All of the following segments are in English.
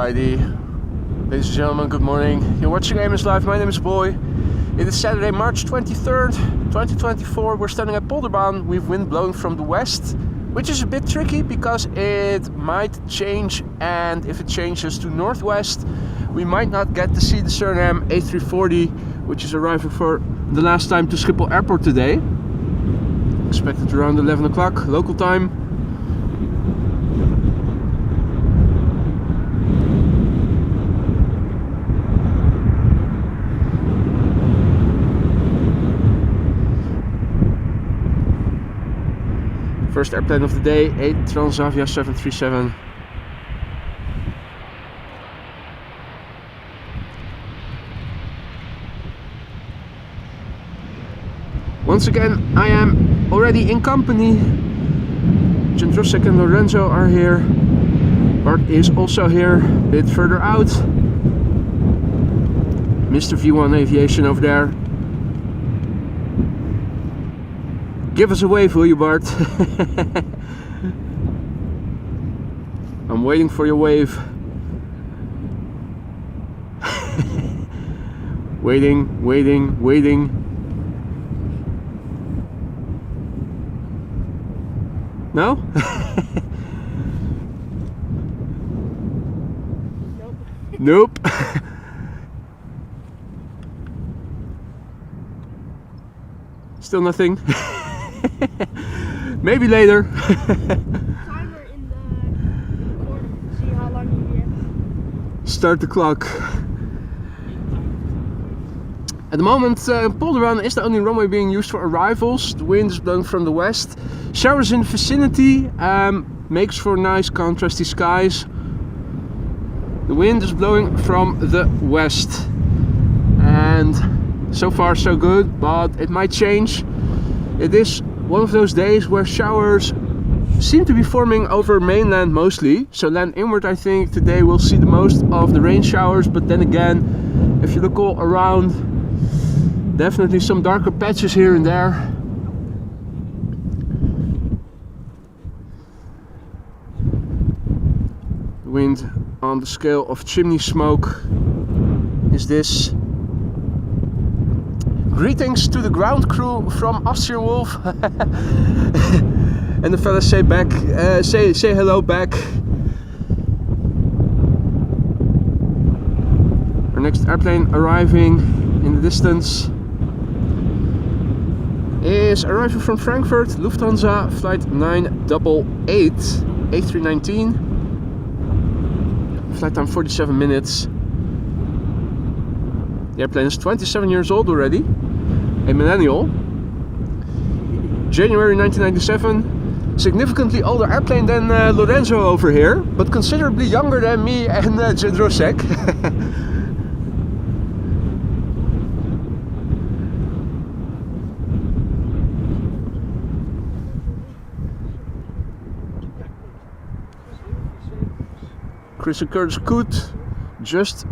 Alrighty, ladies and gentlemen, good morning. You're watching AIRWAYS Live. My name is Boy. It is Saturday, March 23rd, 2024. We're standing at Polderbaan. We've wind blowing from the west, which is a bit tricky because it might change, and if it changes to northwest, we might not get to see the Surinam A340, which is arriving for the last time to Schiphol Airport today. Expected around 11 o'clock local time. First airplane of the day, a Transavia 737. Once again, I am already in company. Jendrusek and Lorenzo are here. Bart is also here, a bit further out. Mr. V1 Aviation over there. Give us a wave, will you, Bart? I'm waiting for your wave. Waiting. No? Nope. Still nothing. Maybe later. Timer in the corner to see how long you have. Start the clock. At the moment, Polderbaan is the only runway being used for arrivals. The wind is blowing from the west. Showers in the vicinity, makes for nice contrasty skies. The wind is blowing from the west. And so far so good, but it might change. It is one of those days where showers seem to be forming over mainland mostly. So land inward, I think today we'll see the most of the rain showers. But then again, if you look all around, definitely some darker patches here and there. The wind on the scale of chimney smoke is this. Greetings to the ground crew from Austrian Wolf. And the fellas say back, say hello back. Our next airplane arriving in the distance is arriving from Frankfurt, Lufthansa, flight 988, A319. Flight time 47 minutes. The airplane is 27 years old already. A millennial. January 1997. Significantly older airplane than Lorenzo over here, but considerably younger than me and Jendrusek. Chris and Curtis Coot just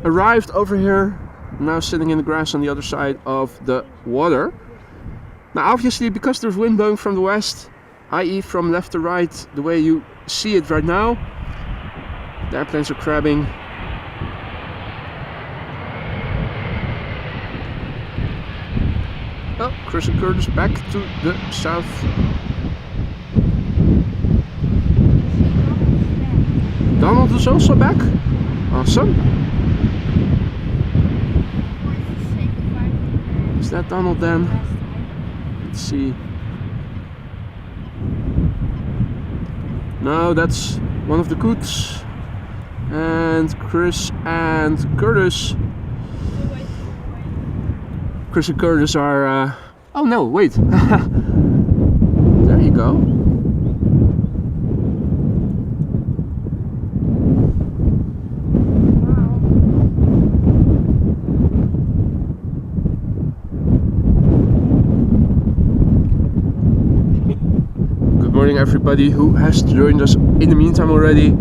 arrived over here, now sitting in the grass on the other side of the water. Now obviously, because there's wind blowing from the west, i.e. from left to right, the way you see it right now, the airplanes are crabbing. Oh, Chris and Curtis back to the south. Donald is also back. Awesome. Is that Donald then? Let's see. No, that's one of the Coots. And Chris and Curtis. Chris and Curtis are... Oh no, wait. There you go. Everybody who has joined us in the meantime already.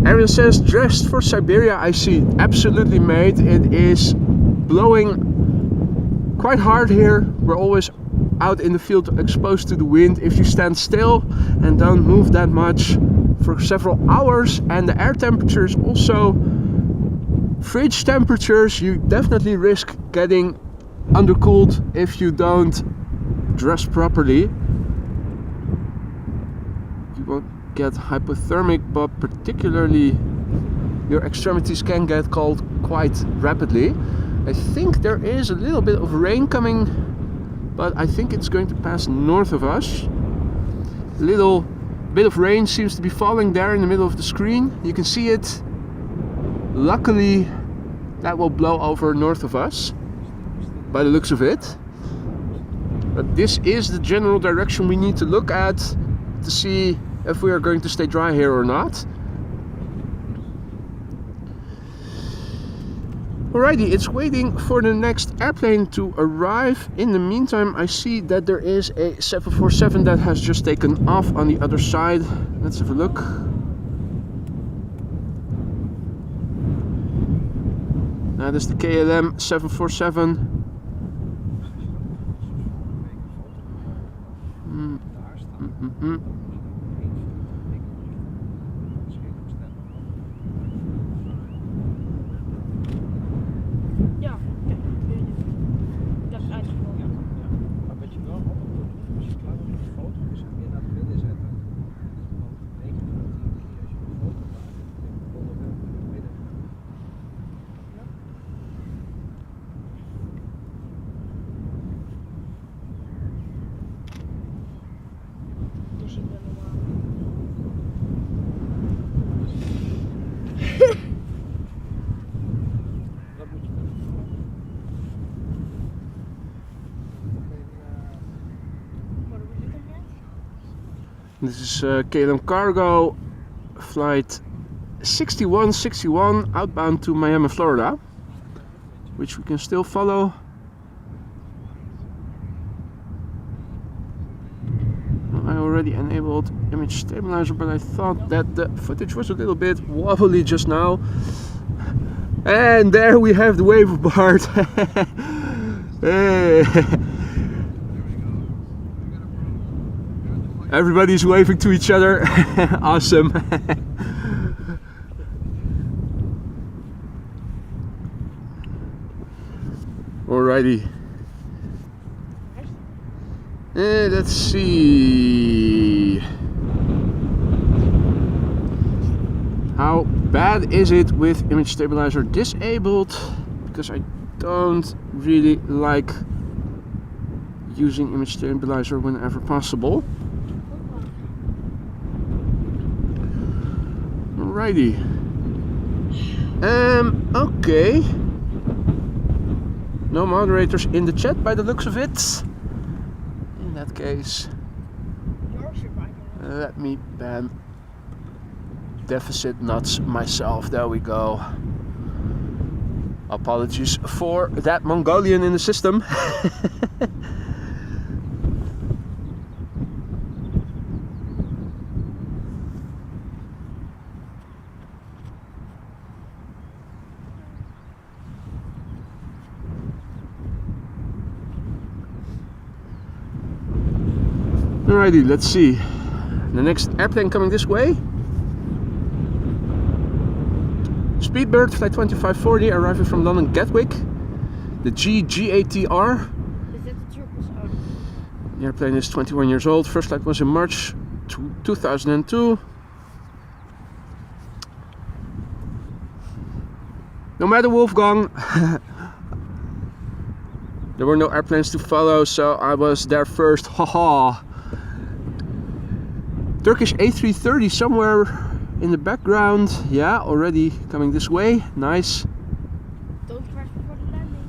Aaron says, dressed for Siberia. I see. Absolutely, mate. It is blowing quite hard here. We're always out in the field exposed to the wind. If you stand still and don't move that much, for several hours, and the air temperature is also fridge temperatures. You definitely risk getting undercooled if you don't dress properly. You won't get hypothermic, but particularly your extremities can get cold quite rapidly. I think there is a little bit of rain coming, but I think it's going to pass north of us. A little bit of rain seems to be falling there in the middle of the screen. You can see it. Luckily, that will blow over north of us, by the looks of it. But this is the general direction we need to look at to see if we are going to stay dry here or not. Alrighty, it's waiting for the next airplane to arrive. In the meantime, I see that there is a 747 that has just taken off on the other side. Let's have a look. That is the KLM 747. Ja, kijk, dat is uitgevallen. Maar wat je wel op moet doen, als je klaar bent met de foto, is het weer naar het midden zetten. Want 9 van de 10 keer als je een foto maakt, dan komt het weer naar het midden. Ja. Dus ik ben normaal. Dat moet je doen. Maar hoe zit het net? This is KLM Cargo flight 6161 outbound to Miami, Florida, which we can still follow. I already enabled image stabilizer, but I thought that the footage was a little bit wobbly just now. And there we have the wave of Bart. Hey. Everybody's waving to each other. Awesome. Alrighty. Let's see. How bad is it with image stabilizer disabled? Because I don't really like using image stabilizer whenever possible. Alrighty. Okay. No moderators in the chat by the looks of it. In that case, let me ban deficit nuts myself. There we go. Apologies for that Mongolian in the system. Alrighty, let's see. The next airplane coming this way. Speedbird flight 2540 arriving from London Gatwick. The GATR. Is it the triples? Oh. The airplane is 21 years old. First flight was in March 2002. No matter Wolfgang. There were no airplanes to follow, so I was there first. Haha. Turkish A330 somewhere in the background. Yeah, already coming this way. Nice. Don't crash before the landing.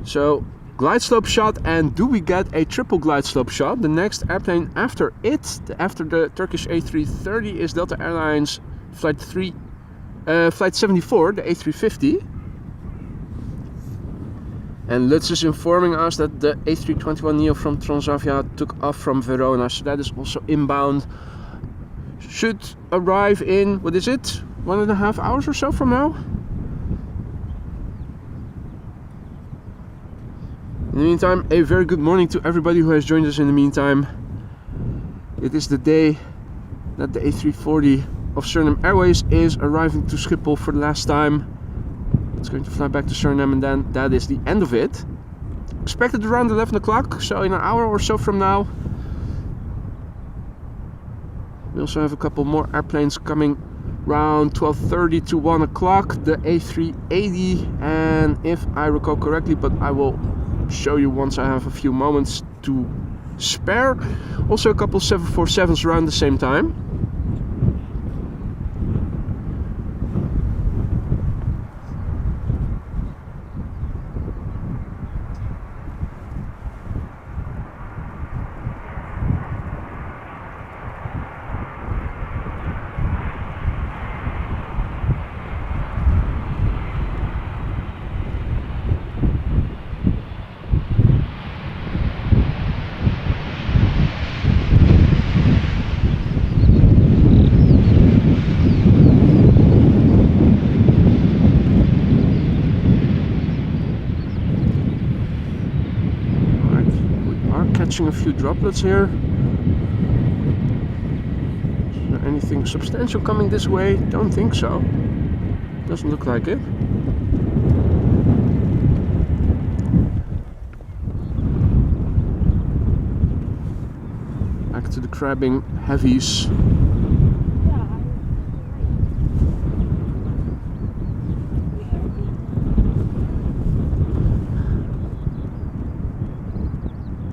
So, glide slope shot, and do we get a triple glide slope shot? The next airplane after it, after the Turkish A330, is Delta Airlines flight 74, the A350. And Lutz is informing us that the A321neo from Transavia took off from Verona, so that is also inbound. Should arrive in, what is it, 1.5 hours or so from now? In the meantime, a very good morning to everybody who has joined us in the meantime. It is the day that the A340 of Surinam Airways is arriving to Schiphol for the last time. It's going to fly back to Suriname, and then that is the end of it. Expected around 11 o'clock, so in an hour or so from now. We also have a couple more airplanes coming around 12:30 to 1 o'clock. The A380, and if I recall correctly, but I will show you once I have a few moments to spare. Also a couple 747s around the same time. Catching a few droplets here. Is there anything substantial coming this way? Don't think so. Doesn't look like it. Back to the crabbing heavies.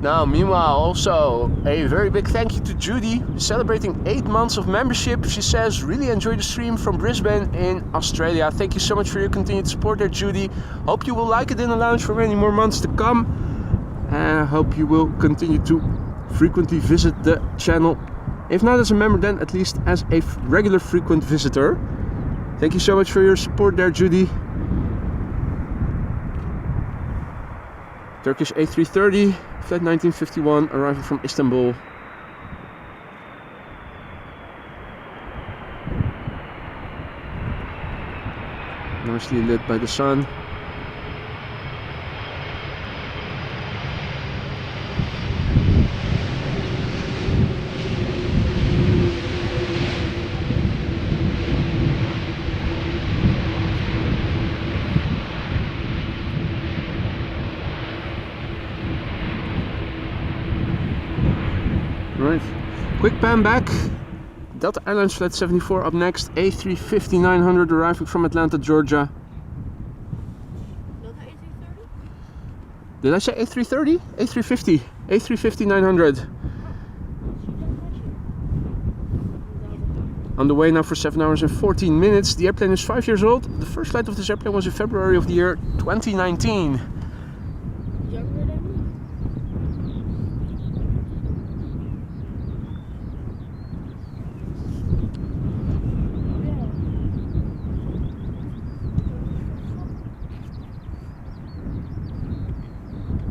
Now, meanwhile, also a very big thank you to Judy, celebrating 8 months of membership. She says, really enjoy the stream from Brisbane in Australia. Thank you so much for your continued support there, Judy. Hope you will like it in the lounge for many more months to come. And I hope you will continue to frequently visit the channel. If not as a member, then at least as a regular frequent visitor. Thank you so much for your support there, Judy. Turkish A330, flight 1951, arriving from Istanbul. Nicely lit by the sun. Right, quick pan back. Delta Airlines flight 74 up next. A350-900 arriving from Atlanta, Georgia. Not the A330? Did I say A330? A350. A350-900. On the way now for 7 hours and 14 minutes. The airplane is 5 years old. The first flight of this airplane was in February of the year 2019. Younger than me?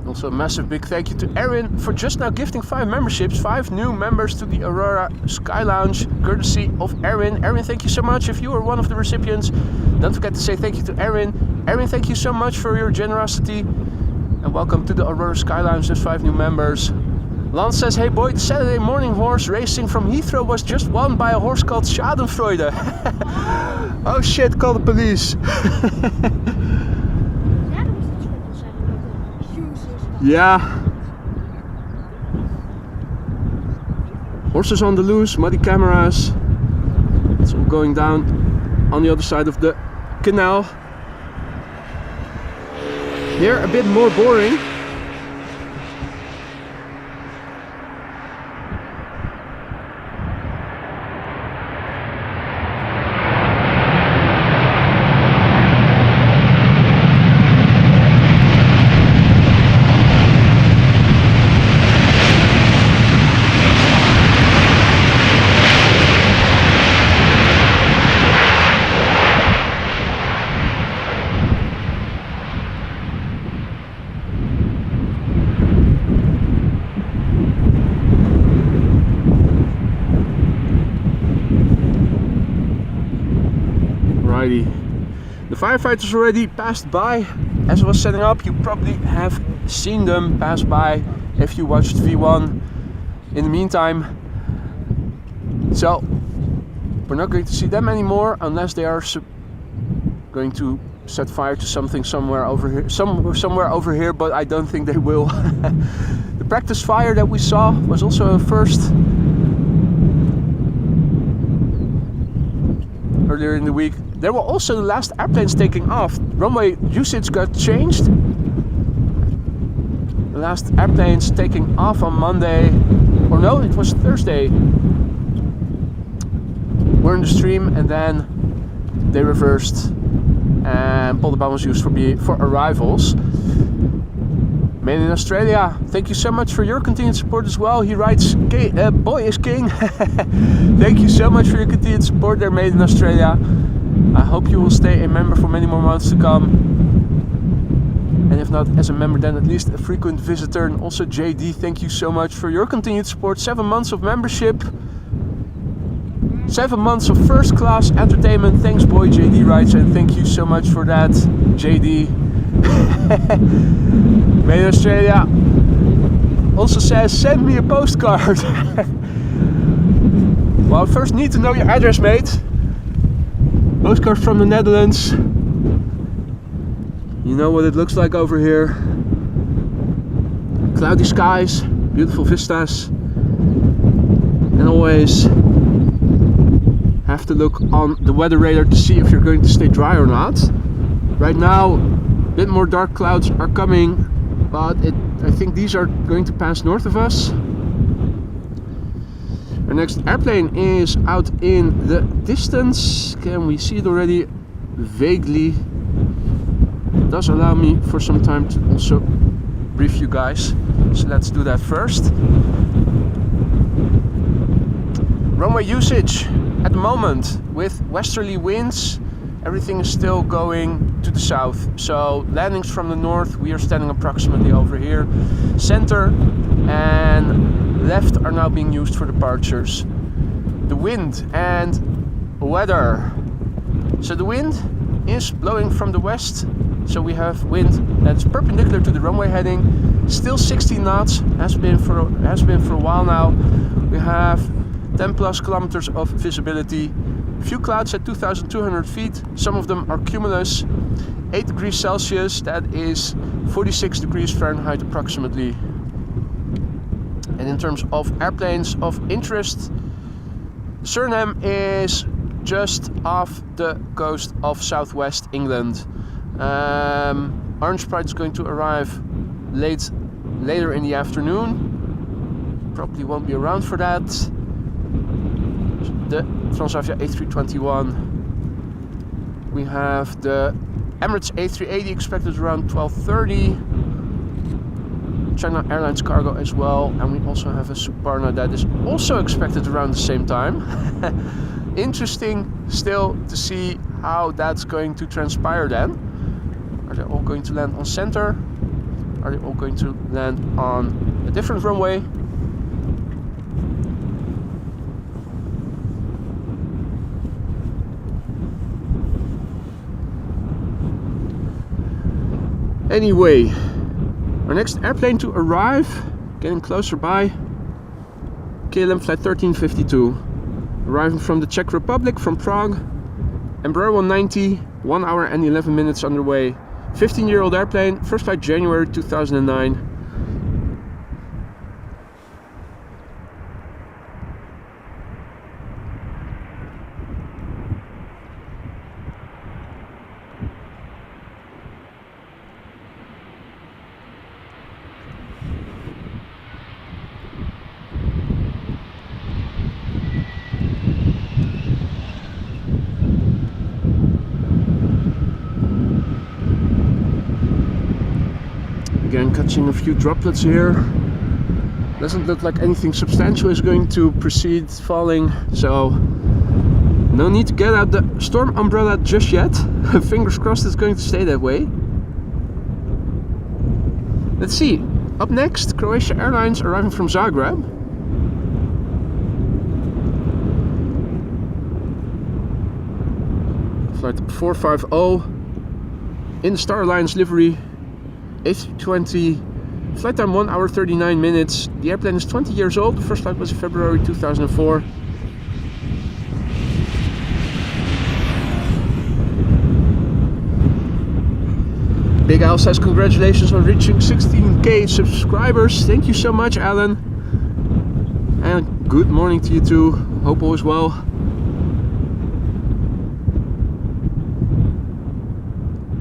Also a massive big thank you to Erin for just now gifting 5 memberships, 5 new members to the Aurora Sky Lounge, courtesy of Erin. Erin, thank you so much. If you are one of the recipients, don't forget to say thank you to Erin. Erin, thank you so much for your generosity, and welcome to the Aurora Sky Lounge. There's 5 new members. Lance says, hey boy, the Saturday morning horse racing from Heathrow was just won by a horse called Schadenfreude. Oh shit, call the police. Yeah. Horses on the loose, muddy cameras. It's all going down on the other side of the canal. Here a bit more boring. The firefighters already passed by as I was setting up. You probably have seen them pass by if you watched V1 in the meantime. So We're not going to see them anymore unless they are going to set fire to something somewhere over here, somewhere over here, but I don't think they will. The practice fire that we saw was also a first earlier in the week. There were also the last airplanes taking off. Runway usage got changed. The last airplanes taking off on Monday, or no, it was Thursday, were in the stream, and then they reversed and Polderbound was used for arrivals. Made in Australia, thank you so much for your continued support as well. He writes, boy is king. Thank you so much for your continued support there, Made in Australia. I hope you will stay a member for many more months to come. And if not as a member, then at least a frequent visitor. And also JD, thank you so much for your continued support. 7 months of membership. 7 months of first class entertainment. Thanks, boy, JD writes, and thank you so much for that, JD. Made in Australia also says, send me a postcard. Well, first need to know your address, mate. Postcard from the Netherlands. You know what it looks like over here. Cloudy skies, beautiful vistas, and always have to look on the weather radar to see if you're going to stay dry or not. Right now, a bit more dark clouds are coming, but I think these are going to pass north of us. Our next airplane is out in the distance. Can we see it already? Vaguely. It does allow me for some time to also brief you guys. So let's do that first. Runway usage at the moment with westerly winds. Everything is still going to the south. So landings from the north, we are standing approximately over here. Center and left are now being used for departures. The wind and weather. So the wind is blowing from the west. So we have wind that's perpendicular to the runway heading. Still 60 knots, has been for a while now. We have 10 plus kilometers of visibility. Few clouds at 2,200 feet. Some of them are cumulus. 8 degrees Celsius, that is 46 degrees Fahrenheit approximately. And in terms of airplanes of interest, Surinam is just off the coast of southwest England. Orange Pride is going to arrive later in the afternoon. Probably won't be around for that. The Transavia A321. We have the Emirates A380 expected around 12:30. China Airlines Cargo as well, and we also have a Suparna that is also expected around the same time. Interesting still to see how that's going to transpire then. Are they all going to land on center? Are they all going to land on a different runway? Anyway, our next airplane to arrive, getting closer by, KLM flight 1352, arriving from the Czech Republic, from Prague, Embraer 190, 1 hour and 11 minutes underway, 15-year-old airplane, first flight January 2009. Again, catching a few droplets here. Doesn't look like anything substantial is going to proceed falling, so no need to get out the storm umbrella just yet. Fingers crossed it's going to stay that way. Let's see. Up next, Croatia Airlines arriving from Zagreb. Flight 450 in the Star Alliance livery. A320, flight time 1 hour 39 minutes. The airplane is 20 years old. The first flight was in February 2004. Big Al says congratulations on reaching 16k subscribers. Thank you so much, Alan. And good morning to you too. Hope all is well.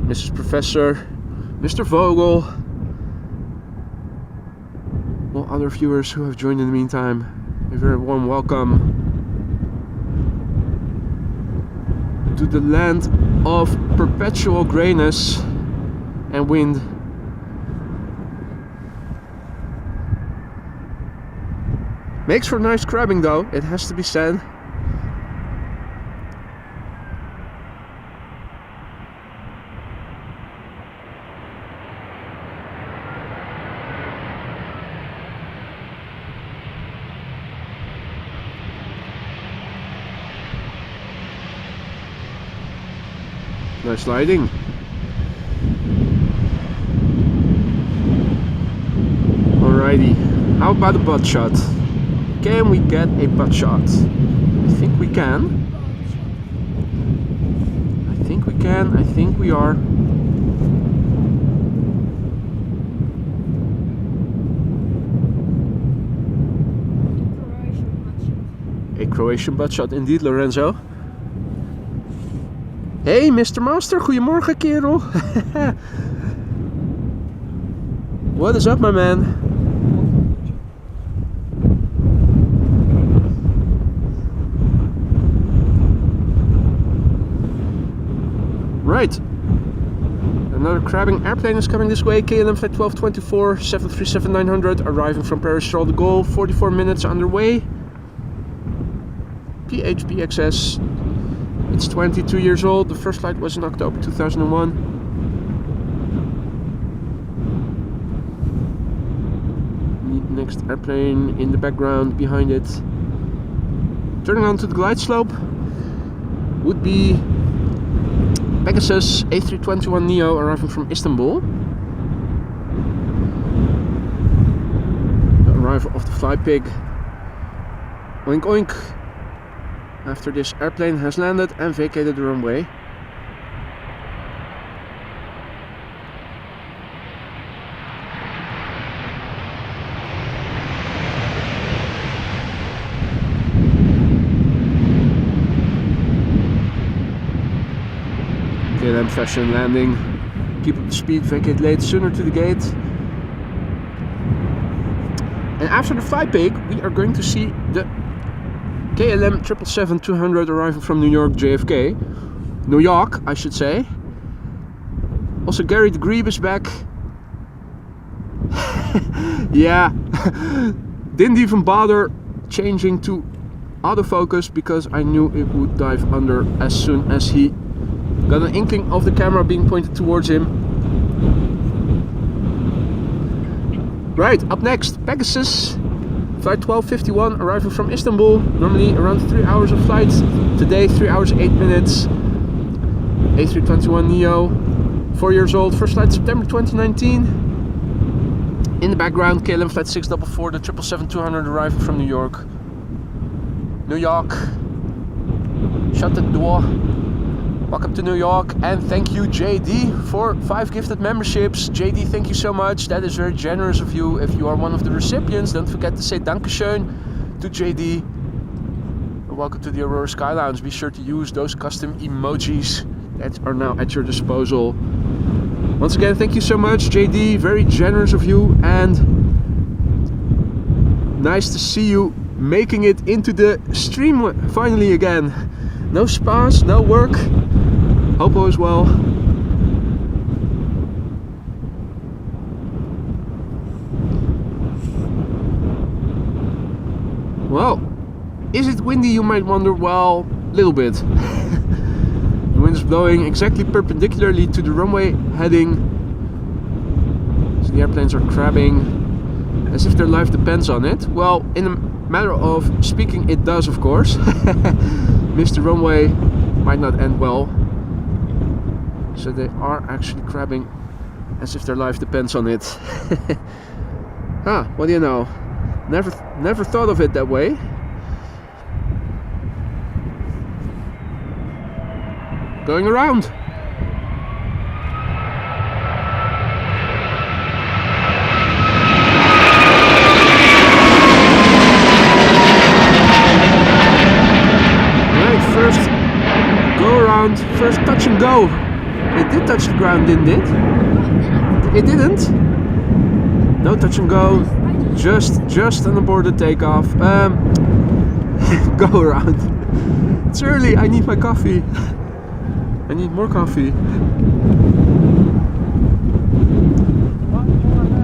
Mrs. Professor, Mr. Vogel, all other viewers who have joined in the meantime, a very warm welcome to the land of perpetual grayness and wind. Makes for nice crabbing though, it has to be said. Nice lighting. Alrighty, how about a butt shot? Can we get a butt shot? I think we can. I think we can. I think we are. A Croatian butt shot indeed, Lorenzo. Hey, Mr. Master, goedemorgen, kerel. What is up, my man? Right. Another crabbing airplane is coming this way. KLM Flight 1224, 737-900, arriving from Paris Charles de Gaulle. 44 minutes underway. PEGASUS. It's 22 years old. The first flight was in October 2001. Next airplane in the background behind it. Turning onto the glide slope would be PEGASUS A321neo arriving from Istanbul. The arrival of the Flypig. Oink oink. After this airplane has landed and vacated the runway. KLM fashion landing. Keep up the speed, vacate late, sooner to the gate. And after the Flypig, we are going to see the KLM 777-200 arriving from New York JFK. New York, I should say. Also Gary de Grieb is back. Yeah. Didn't even bother changing to autofocus because I knew it would dive under as soon as he got an inkling of the camera being pointed towards him. Right, up next, PEGASUS. Flight 1251 arriving from Istanbul, normally around 3 hours of flight. Today 3 hours 8 minutes. A321neo, 4 years old, first flight September 2019. In the background, KLM Flight 644, the 777-200 arriving from New York. New York, shut the door. Welcome to New York, and thank you JD for 5 gifted memberships. JD, thank you so much, that is very generous of you. If you are one of the recipients, don't forget to say Dankeschön to JD. Welcome to the Aurora Sky Lounge. Be sure to use those custom emojis that are now at your disposal. Once again, thank you so much JD, very generous of you, and nice to see you making it into the stream finally again. No spas, no work. Hope all is well. Well, is it windy, you might wonder? Well, a little bit. The wind is blowing exactly perpendicularly to the runway heading. So the airplanes are crabbing as if their life depends on it. Well, in a matter of speaking, it does, of course. Mr. Runway might not end well. So they are actually crabbing as if their life depends on it. Huh, what do you know? Never thought of it that way. Going around. ground. First touch and go. It did touch the ground, didn't it? It didn't. No touch and go. Just an aborted takeoff. Go around. It's early. I need my coffee. I need more coffee.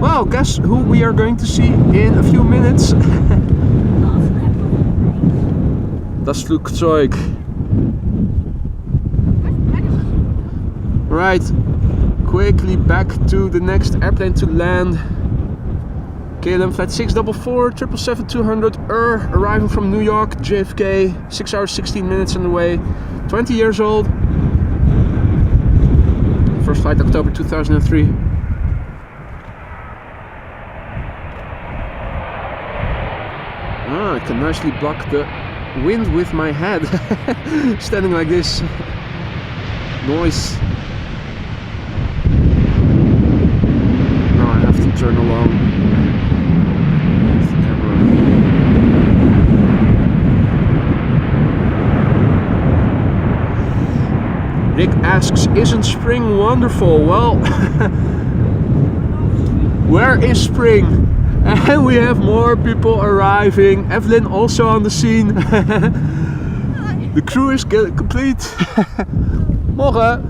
Well, guess who we are going to see in a few minutes? Das Flugzeug. Right, quickly back to the next airplane to land. KLM flight 644, 777-200 arriving from New York, JFK, 6 hours 16 minutes on the way, 20 years old. First flight October 2003. I can nicely block the wind with my head, standing like this. Noise. Now I have to turn along with the camera. Rick asks, isn't spring wonderful? Well, where is spring? And we have more people arriving. Evelyn also on the scene. The crew is complete. Morgen.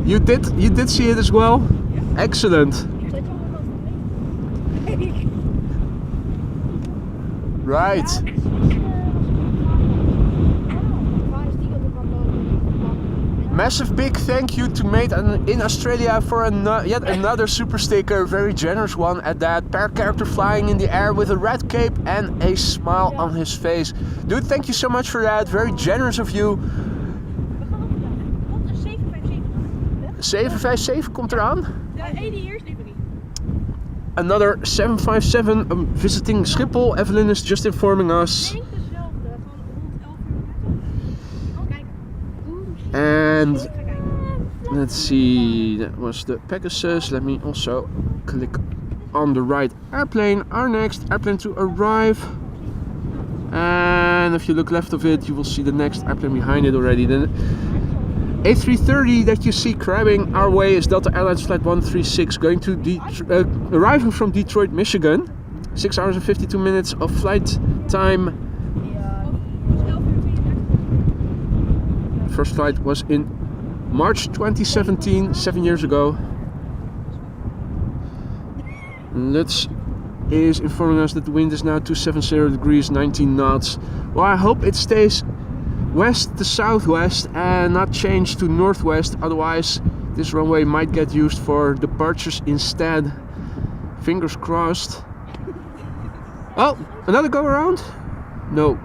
You did see it as well? Yeah. Excellent. Right. Massive big thank you to Mate in Australia for yet another super sticker, very generous one at that. Per character flying in the air with a red cape and a smile on his face. Dude, thank you so much for that, very generous of you. 757 komt eraan. Ja, 80 years livery. Another 757 visiting Schiphol. Evelyn is just informing us. And let's see, that was the Pegasus. Let me also click on the right airplane. Our next airplane to arrive. And if you look left of it, you will see the next airplane behind it already. The A330 that you see crabbing our way is Delta Airlines Flight 136 going to arriving from Detroit, Michigan. 6 hours and 52 minutes of flight time. First flight was in March 2017, 7 years ago. Lutz is informing us that the wind is now 270 degrees, 19 knots. Well, I hope it stays west to southwest and not change to northwest, otherwise this runway might get used for departures instead. Fingers crossed. Oh, another go around? No.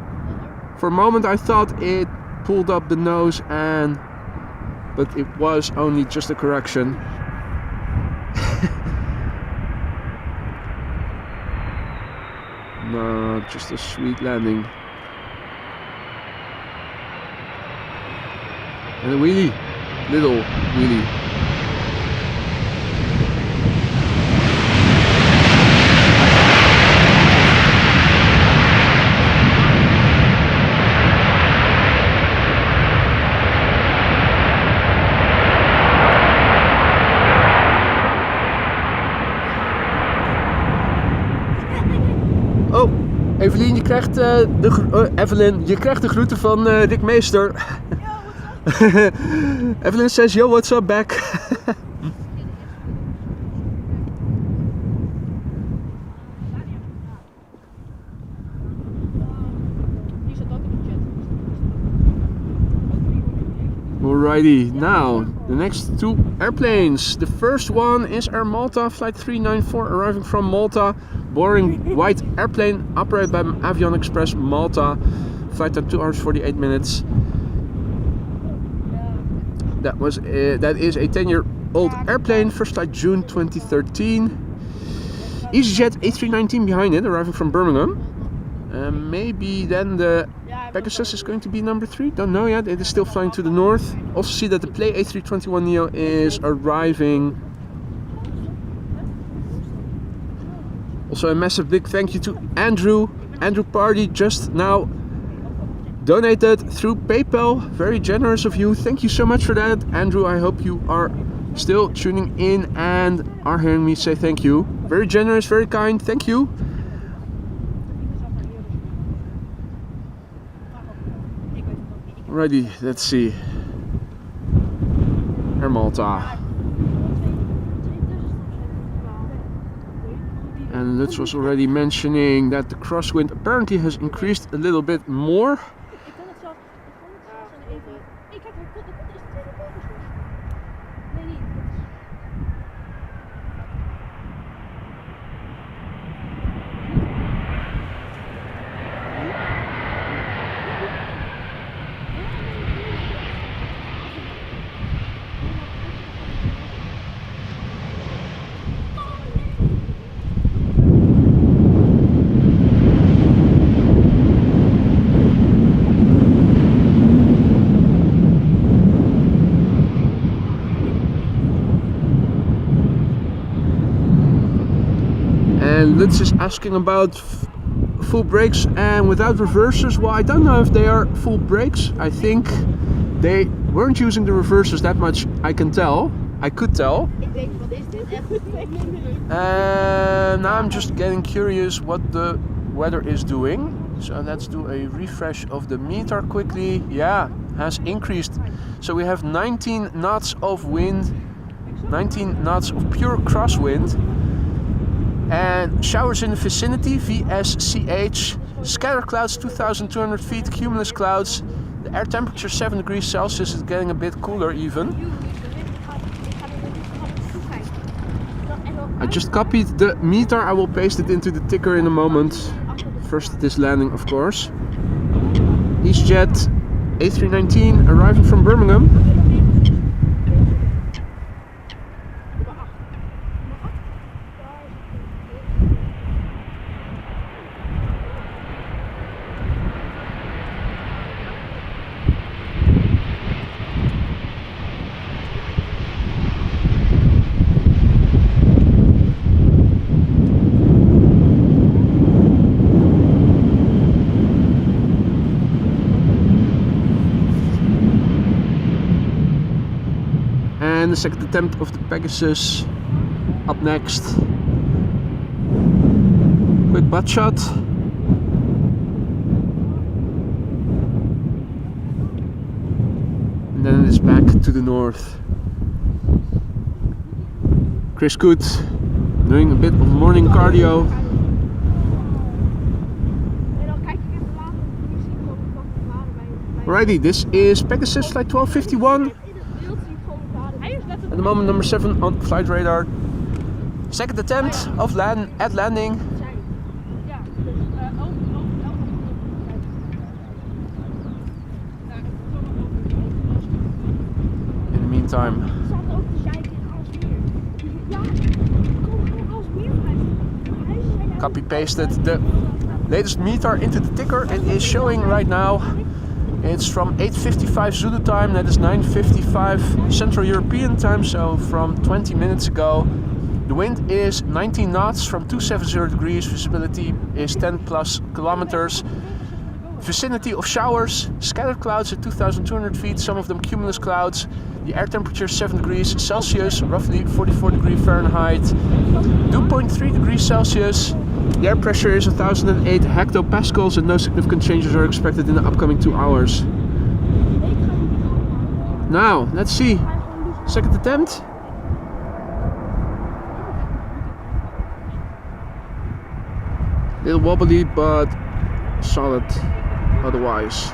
For a moment I thought it pulled up the nose, but it was only just a correction. No, just a sweet landing. And a wheelie, little wheelie. Oh, Evelien, je krijgt Evelyn, je krijgt de groeten van Rick Meester. Evelyn says, yo, what's up, back? Alrighty, now the next two airplanes. The first one is Air Malta Flight 394 arriving from Malta. Boring white airplane operated by Avion Express Malta. Flight time 2 hours 48 minutes. That is a 10-year-old airplane. First flight June 2013. EasyJet A319 behind it, arriving from Birmingham. Maybe then the Pegasus is going to be number 3. Don't know yet. It is still flying to the north. Also see that the Play A321neo is arriving. Also a massive big thank you to Andrew Party, just now donated through PayPal. Very generous of you. Thank you so much for that. Andrew, I hope you are still tuning in and are hearing me say thank you. Very generous, very kind. Thank you. Alrighty, let's see. Air Malta. And Lutz was already mentioning that the crosswind apparently has increased a little bit more. Ik kan het zelf even... Nee, kijk, er komt is de tweede PEGASUS. Nee, niet. And Lutz is asking about full brakes and without reversers. Well, I don't know if they are full brakes. I think they weren't using the reversers that much. I could tell. Ik denk, wat is dit? And now I'm just getting curious what the weather is doing. So let's do a refresh of the meter quickly. Yeah, has increased. So we have 19 knots of wind, 19 knots of pure crosswind. And showers in the vicinity, VSCH, scatter clouds 2,200 feet, cumulus clouds. The air temperature 7 degrees Celsius, is getting a bit cooler even. I just copied the meter, I will paste it into the ticker in a moment. First this landing, of course. EasyJet A319 arriving from Birmingham. And the second attempt of the Pegasus up next. Quick butt shot. And then it is back to the north. Chris Good doing a bit of morning cardio. Alrighty, this is Pegasus flight 1251. At the moment number 7 on flight radar. Second attempt of landing. In the meantime, copy pasted the latest meter into the ticker. It is showing right now. It's from 8:55 Zulu time, that is 9:55 Central European time, so from 20 minutes ago. The wind is 19 knots from 270 degrees, visibility is 10 plus kilometers. Vicinity of showers, scattered clouds at 2,200 feet, some of them cumulus clouds. The air temperature 7 degrees Celsius, roughly 44 degrees Fahrenheit. Dew point 3 degrees Celsius. The air pressure is 1008 hectopascals and no significant changes are expected in the upcoming 2 hours. Now, let's see. Second attempt. Little wobbly, but solid otherwise.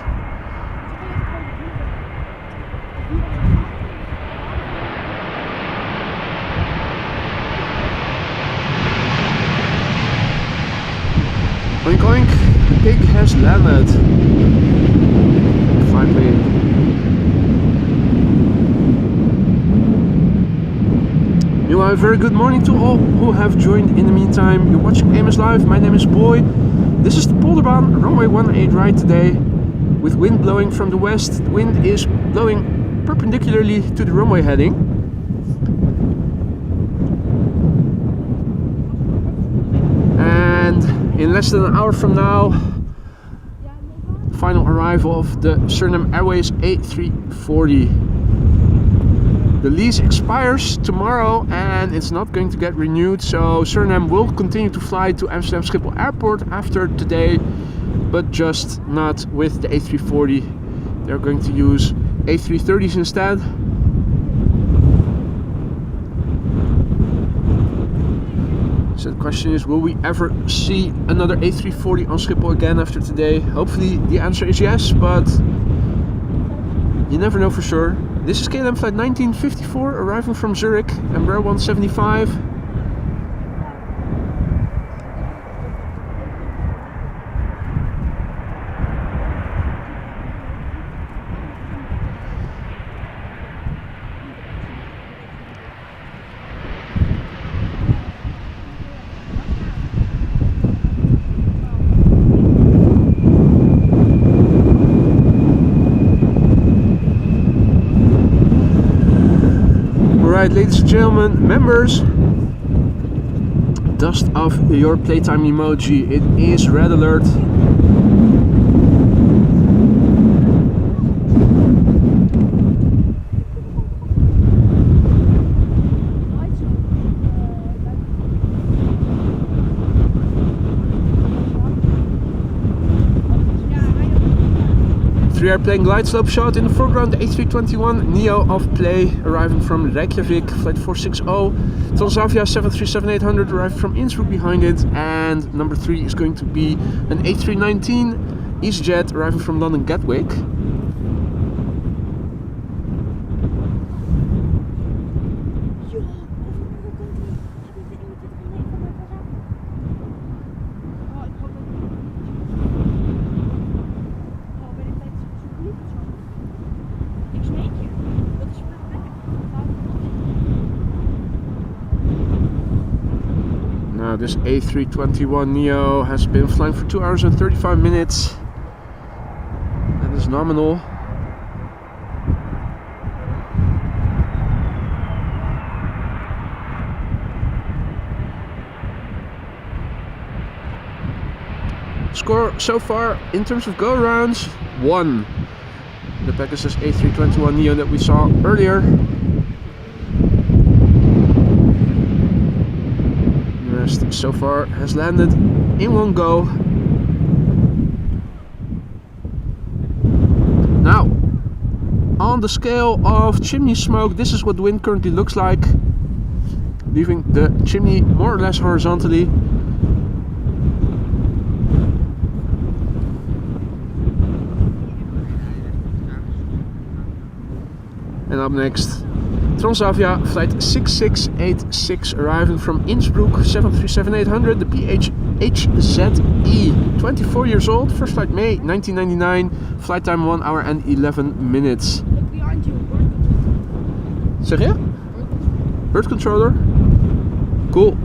Oink oink, the pig has landed. Finally. Meanwhile, a very good morning to all who have joined in the meantime. You're watching Amos Live, my name is Boy. This is the Polderbaan runway 18 ride today. With wind blowing from the west, the wind is blowing perpendicularly to the runway heading. And in less than an hour from now, final arrival of the Surinam Airways A340. The lease expires tomorrow and it's not going to get renewed, so Surinam will continue to fly to Amsterdam Schiphol Airport after today, but just not with the A340. They're going to use A330's instead. So the question is, will we ever see another A340 on Schiphol again after today? Hopefully the answer is yes, but you never know for sure. This is KLM flight 1954 arriving from Zurich, Embraer 175. Alright, ladies and gentlemen, members, dust off your playtime emoji. It is red alert. Three-airplane glide slope shot in the foreground, the A321neo of play arriving from Reykjavik, flight 460. Transavia 737-800 arrived from Innsbruck behind it, and number 3 is going to be an A319 EasyJet arriving from London Gatwick. Now this A321neo has been flying for 2 hours and 35 minutes. That is nominal. Score so far in terms of go-arounds, 1. The PEGASUS A321neo that we saw earlier. The rest so far has landed in one go. Now, on the scale of chimney smoke, this is what the wind currently looks like, leaving the chimney more or less horizontally. And up next, Transavia flight 6686 arriving from Innsbruck, 737-800, the PHZE, 24 years old, first flight May 1999, flight time 1 hour and 11 minutes. Look behind you, bird controller. Zeg je? Bird controller? Cool.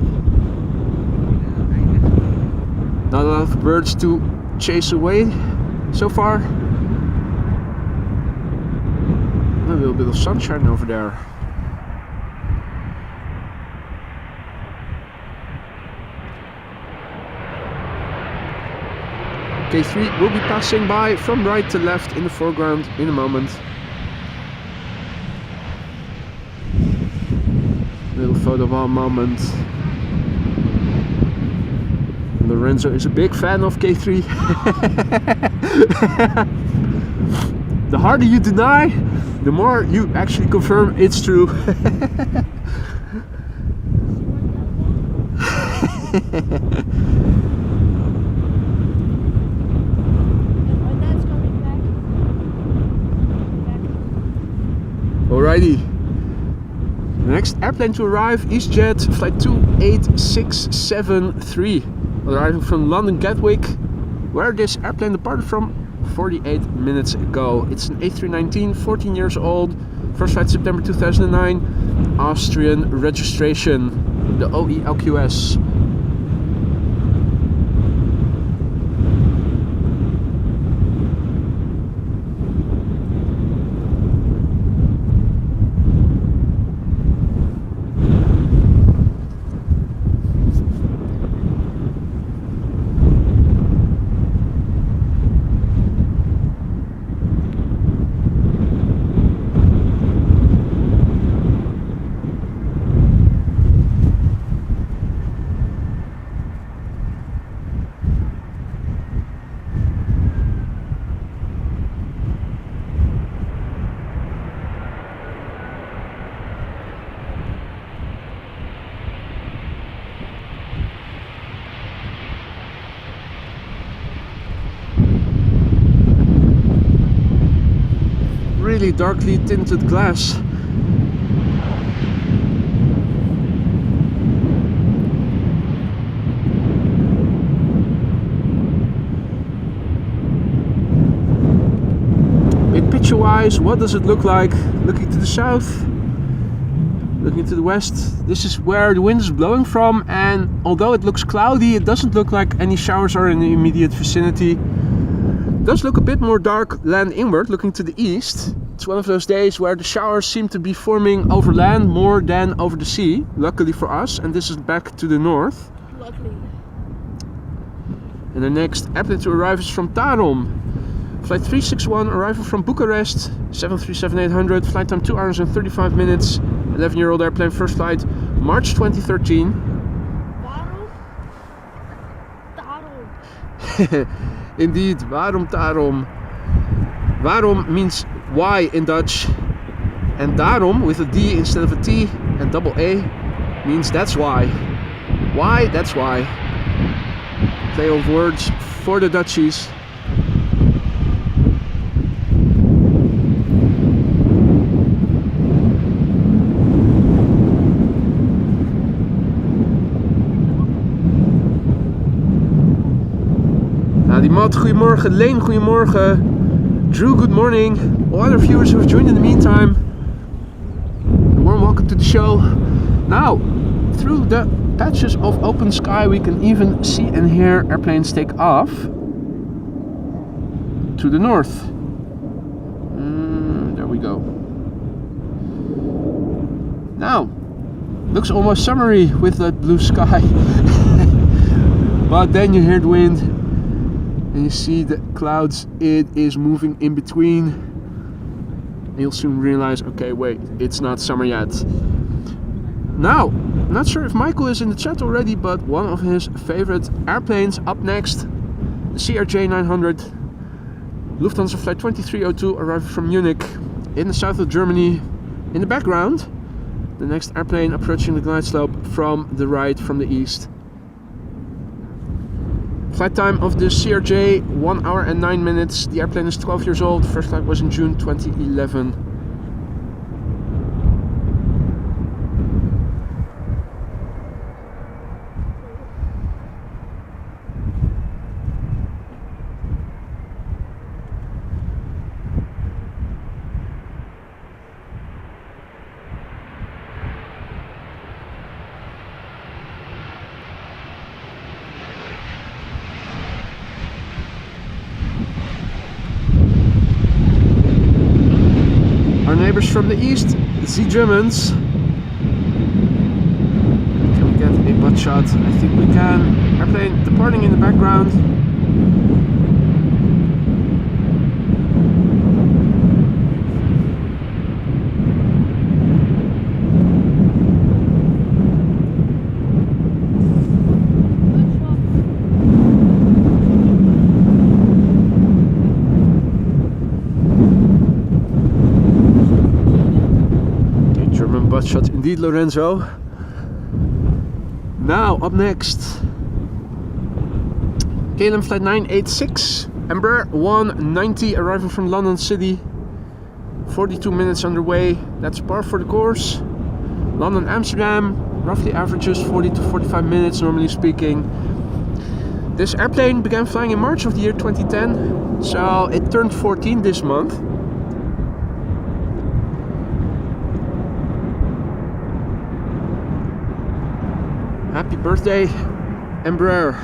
Not a lot of birds to chase away so far. A little bit of sunshine over there. K3 will be passing by from right to left in the foreground in a moment. Little photo bomb moment. Lorenzo is a big fan of K3. The harder you deny, the more you actually confirm it's true. Alrighty. The next airplane to arrive, EasyJet flight 28673, arriving from London Gatwick, where this airplane departed from 48 minutes ago. It's an A319, 14 years old, first flight September 2009, Austrian registration, the OE-LQS. really darkly tinted glass. Big picture wise, what does it look like? Looking to the south, looking to the west, this is where the wind is blowing from, and although it looks cloudy, it doesn't look like any showers are in the immediate vicinity. It does look a bit more dark land inward, looking to the east. It's one of those days where the showers seem to be forming over land more than over the sea, luckily for us, and this is back to the north. Luckily. And the next airplane to arrive is from Tarom. Flight 361, arrival from Bucharest, 737-800, flight time 2 hours and 35 minutes, 11-year-old airplane, first flight, March 2013. Waarom? Daarom. Indeed, waarom Tarom? Waarom means why in Dutch, and daarom with a D instead of a T and double A means that's why. Why, that's why. Play of words for the Dutchies. Mat, goedemorgen. Leen, goedemorgen. Drew, good morning. All other viewers who have joined in the meantime, a warm welcome to the show. Now, through the patches of open sky, we can even see and hear airplanes take off to the north. There we go. Now, looks almost summery with that blue sky. But then you hear the wind and you see the clouds. It is moving in between. And you'll soon realize, okay, wait, it's not summer yet. Now, I'm not sure if Michael is in the chat already, but one of his favorite airplanes up next, the CRJ 900, Lufthansa flight 2302, arriving from Munich in the south of Germany. In the background, the next airplane approaching the glide slope from the right, from the east. Flight time of the CRJ, 1 hour and 9 minutes. The airplane is 12 years old. First flight was in June 2011. Neighbors from the east, the Germans. Can we get a butt shot? I think we can. Airplane departing in the background. Shot indeed, Lorenzo. Now up next, KLM flight 986, Embraer 190, arriving from London City, 42 minutes underway. That's par for the course. London Amsterdam roughly averages 40 to 45 minutes, normally speaking. This airplane began flying in March of the year 2010, so it turned 14 this month. Happy birthday, Embraer.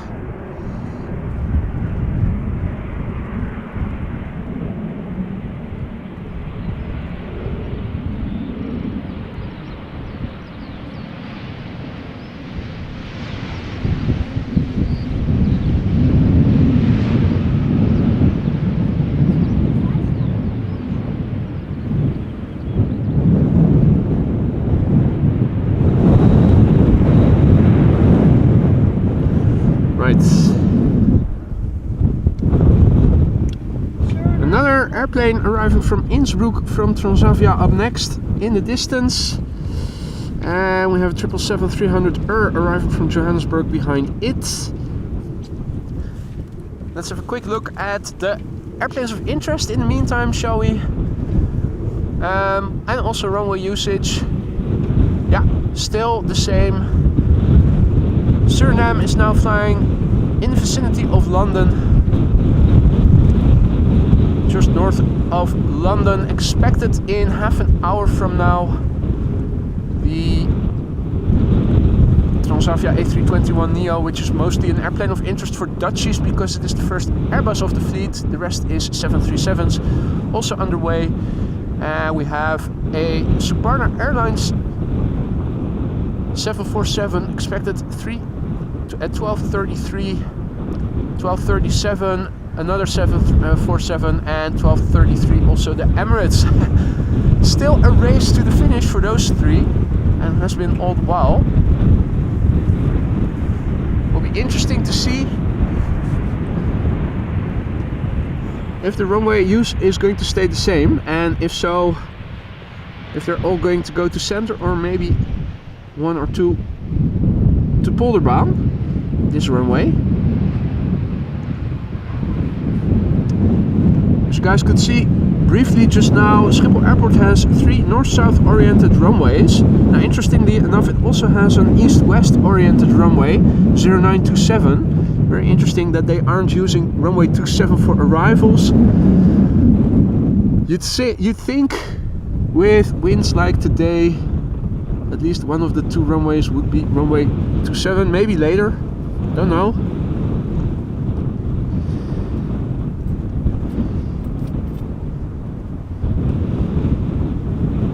Another airplane arriving from Innsbruck from Transavia up next in the distance. And we have a 777-300 arriving from Johannesburg behind it. Let's have a quick look at the airplanes of interest in the meantime, shall we? And also runway usage, yeah, still the same. Suriname is now flying in the vicinity of London, just north of London, expected in half an hour from now. The Transavia A321neo, which is mostly an airplane of interest for Dutchies because it is the first Airbus of the fleet. The rest is 737s, also underway. We have a Suriname Airlines 747 expected at 12:33, 12:37, another 747 and 12:33 also the Emirates. Still a race to the finish for those three, and has been all the while. Will be interesting to see if the runway use is going to stay the same, and if so, if they're all going to go to center, or maybe one or two to Polderbaan, this runway. As you guys could see briefly just now, Schiphol Airport has 3 north-south oriented runways. Now interestingly enough, it also has an east-west oriented runway, 0927. Very interesting that they aren't using runway 27 for arrivals. You'd think with winds like today, at least one of the 2 runways would be runway 27, maybe later, don't know.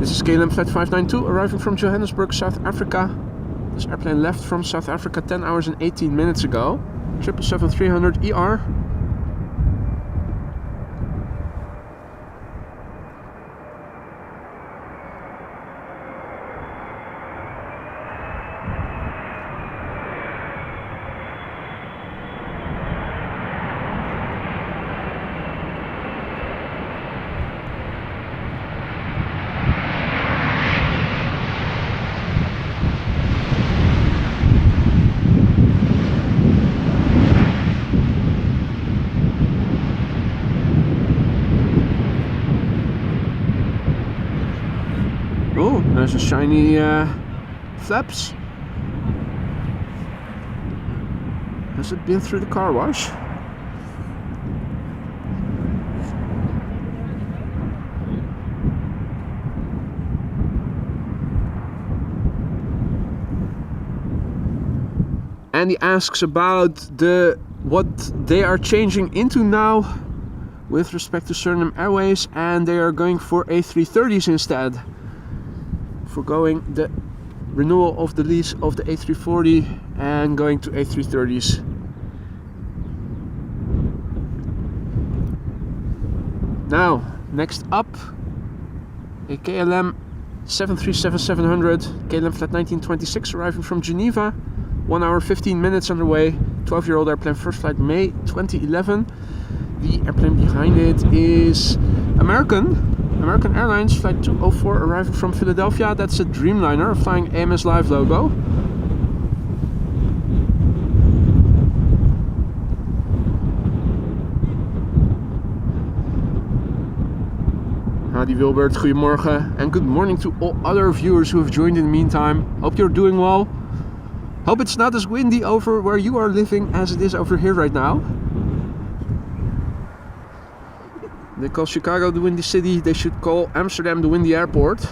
This is KLM Flight 592 arriving from Johannesburg, South Africa. This airplane left from South Africa 10 hours and 18 minutes ago. 777-300 ER. Oh, there's a shiny flaps. Has it been through the car wash? And he asks about what they are changing into now with respect to Suriname Airways, and they are going for A330's instead. Forgoing the renewal of the lease of the A340 and going to A330's. Now, next up, a KLM 737-700, KLM Flight 1926 arriving from Geneva, 1 hour 15 minutes underway, 12-year-old airplane, first flight May 2011. The airplane behind it is American Airlines Flight 204 arriving from Philadelphia. That's a Dreamliner flying AMS Live logo. Hadi Wilbert, goedemorgen, and good morning to all other viewers who have joined in the meantime. Hope you're doing well. Hope it's not as windy over where you are living as it is over here right now. They call Chicago the Windy City, they should call Amsterdam the Windy Airport.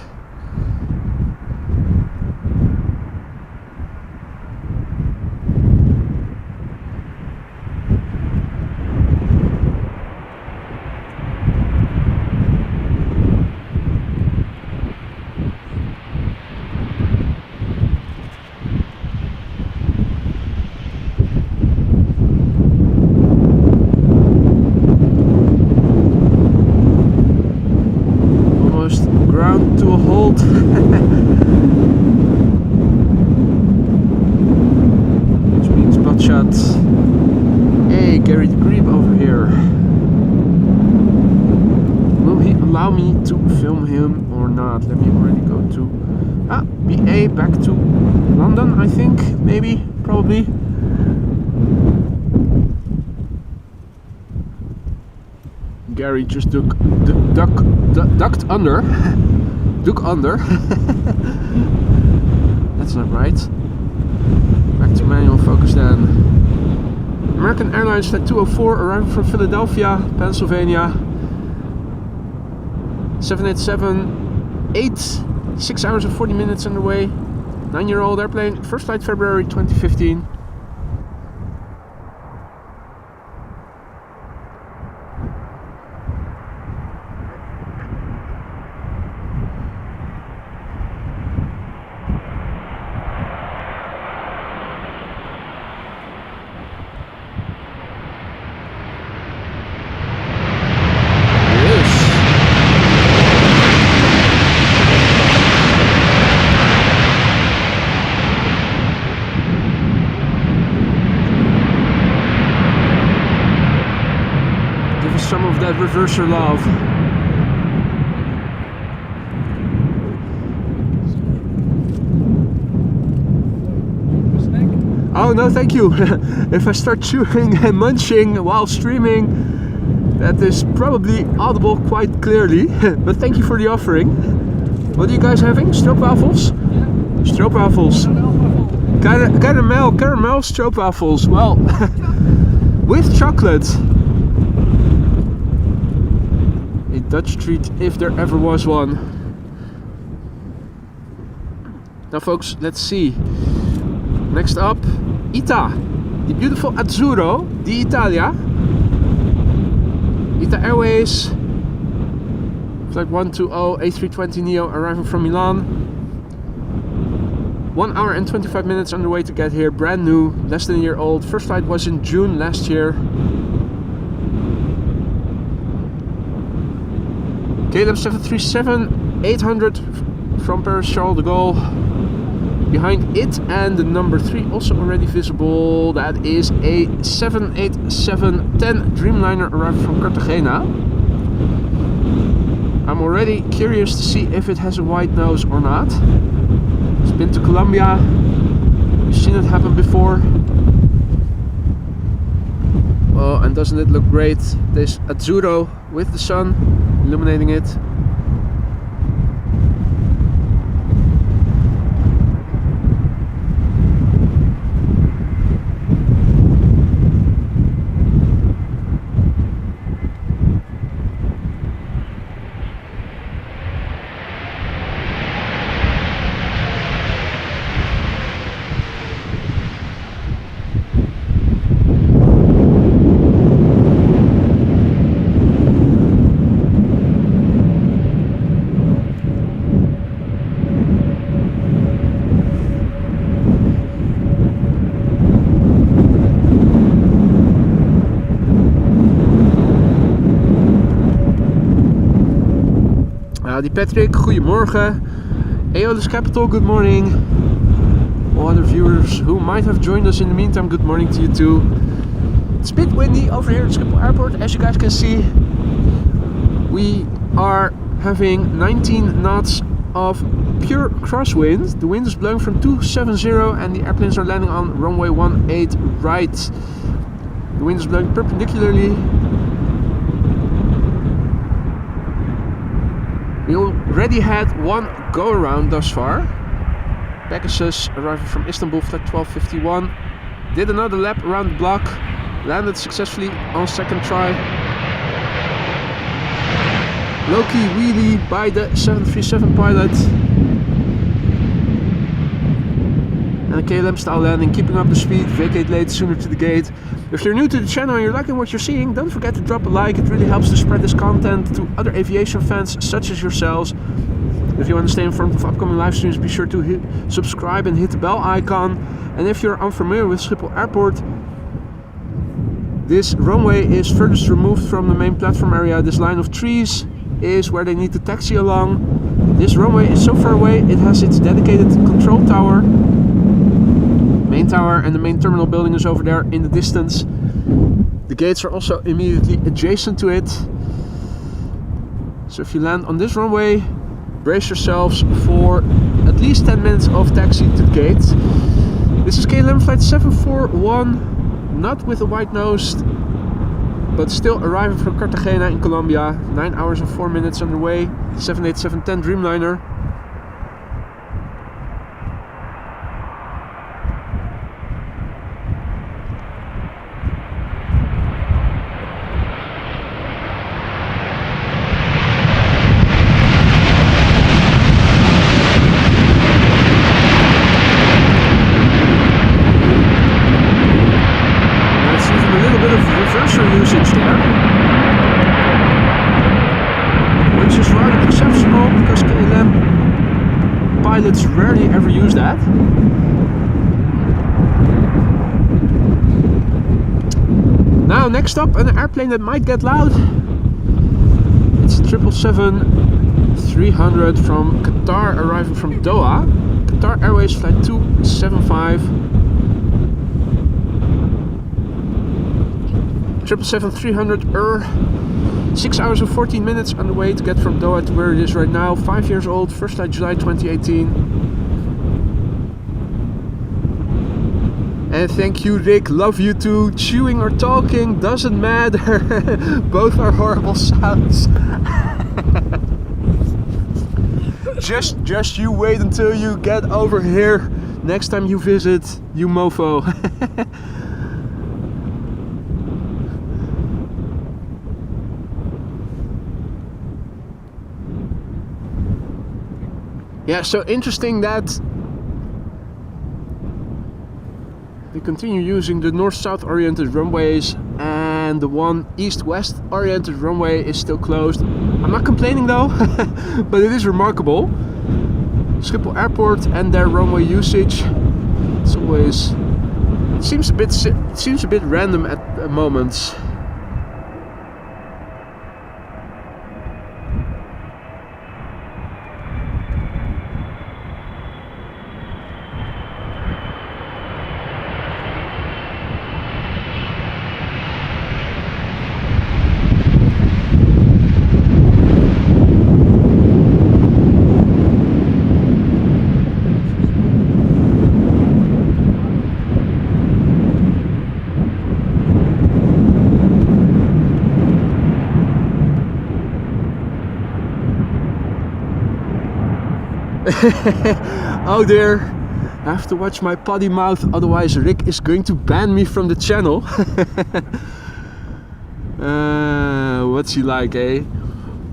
Ground to a halt. Which means bloodshot. Hey, Gary the Grebe over here. Will he allow me to film him or not? Let me already go to BA, back to London, I think, maybe, probably. Gary just ducked under. Duck under. That's not right. Back to manual focus then. American Airlines Flight 204 arriving from Philadelphia, Pennsylvania. 787-8, 6 hours and 40 minutes underway. 9-year-old airplane, first flight February 2015. Some of that reverser love. Oh no, thank you. If I start chewing and munching while streaming, that is probably audible quite clearly. But thank you for the offering. What are you guys having? Stroopwafels? Yeah. Stroopwafels. Caramel stroopwafels. Well, with chocolate. A Dutch treat if there ever was one. Now folks, let's see. Next up, ITA. The beautiful Azzurro di Italia. ITA Airways. Flight 120 A320 Neo arriving from Milan. 1 hour and 25 minutes on the way to get here. Brand new, less than a year old. First flight was in June last year. KLM 737-800 from Paris Charles de Gaulle. Behind it and the number 3 also already visible. That is a 787-10 Dreamliner arrived from Cartagena. I'm already curious to see if it has a wide nose or not. It's been to Colombia. We've seen it happen before. Oh, and doesn't it look great? This Azzurro with the sun illuminating it. Howdy Patrick, goedemorgen. AOL's Capital, good morning. All other viewers who might have joined us in the meantime, good morning to you too. It's a bit windy over here at Schiphol Airport, as you guys can see. We are having 19 knots of pure crosswind. The wind is blowing from 270 and the airplanes are landing on runway 18 right. The wind is blowing perpendicularly. We already had one go around thus far. PEGASUS arriving from Istanbul, flight 1251. Did another lap around the block. Landed successfully on second try. Low-key wheelie by the 737 pilot. And a KLM style landing, keeping up the speed, vacate late, sooner to the gate. If you're new to the channel and you're liking what you're seeing, don't forget to drop a like. It really helps to spread this content to other aviation fans such as yourselves. If you want to stay informed of upcoming live streams, be sure to subscribe and hit the bell icon. And if you're unfamiliar with Schiphol Airport, this runway is furthest removed from the main platform area. This line of trees is where they need to taxi along. This runway is so far away, it has its dedicated control tower. Main tower and the main terminal building is over there in the distance. The gates are also immediately adjacent to it. So if you land on this runway, brace yourselves for at least 10 minutes of taxi to the gate. This is KLM flight 741, not with a wide-nosed but still arriving from Cartagena in Colombia. 9 hours and 4 minutes underway. 787-10 Dreamliner. Usage there, which is rather exceptional because KLM pilots rarely ever use that. Now next up, an airplane that might get loud. It's 777-300 from Qatar, arriving from Doha. Qatar Airways flight 275. 777-300 6 hours and 14 minutes on the way to get from Doha to where it is right now. 5 years old, first flight July 2018. And thank you, Rick, love you too. Chewing or talking, doesn't matter. Both are horrible sounds. just you wait until you get over here next time you visit, you mofo. Yeah, so interesting that they continue using the north-south oriented runways and the one east-west oriented runway is still closed. I'm not complaining though, but it is remarkable. Schiphol Airport and their runway usage, it's always, it seems a bit random at moments. Oh dear, I have to watch my potty mouth, otherwise Rick is going to ban me from the channel. What's he like, eh?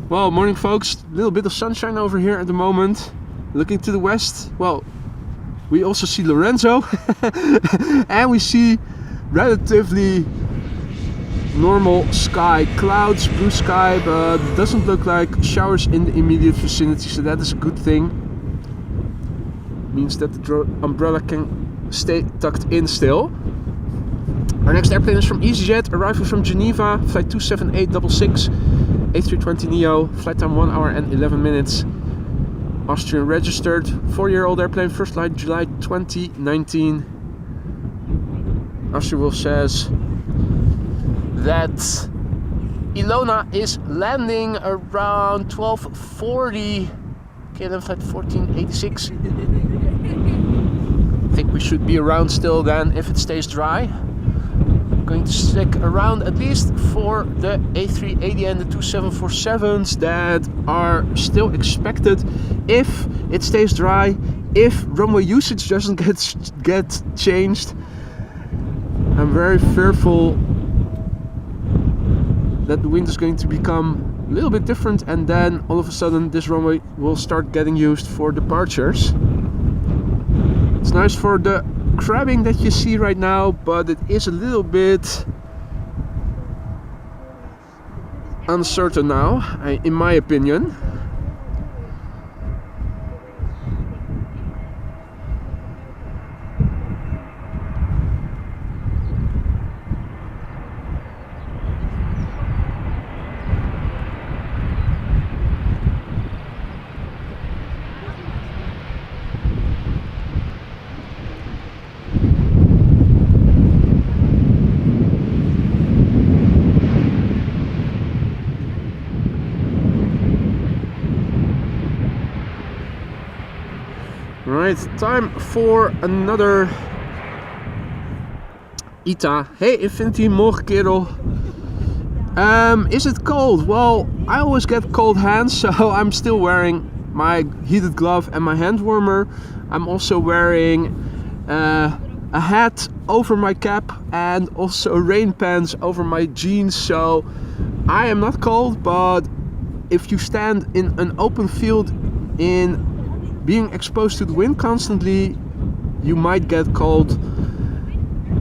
Well, morning folks, a little bit of sunshine over here at the moment. Looking to the west, well, we also see Lorenzo and we see relatively normal sky, clouds, blue sky, but doesn't look like showers in the immediate vicinity, so that is a good thing. Means that the umbrella can stay tucked in still. Our next airplane is from EasyJet, arriving from Geneva, flight 27866, A320neo, flight time 1 hour and 11 minutes. Austrian registered, 4-year-old airplane, first flight July 2019. Austria says that Ilona is landing around 12:40. KLM flight 1486. I think we should be around still then if it stays dry. Going to stick around at least for the A380 and the 2747s that are still expected if it stays dry, if runway usage doesn't get changed. I'm very fearful that the wind is going to become a little bit different and then all of a sudden this runway will start getting used for departures. It's nice for the crabbing that you see right now, but it is a little bit uncertain now, in my opinion. Right, time for another ITA. Hey Infinity, morgen kerel. Is it cold? Well, I always get cold hands, so I'm still wearing my heated glove and my hand warmer. I'm also wearing a hat over my cap and also rain pants over my jeans, so I am not cold. But if you stand in an open field in being exposed to the wind constantly, you might get cold.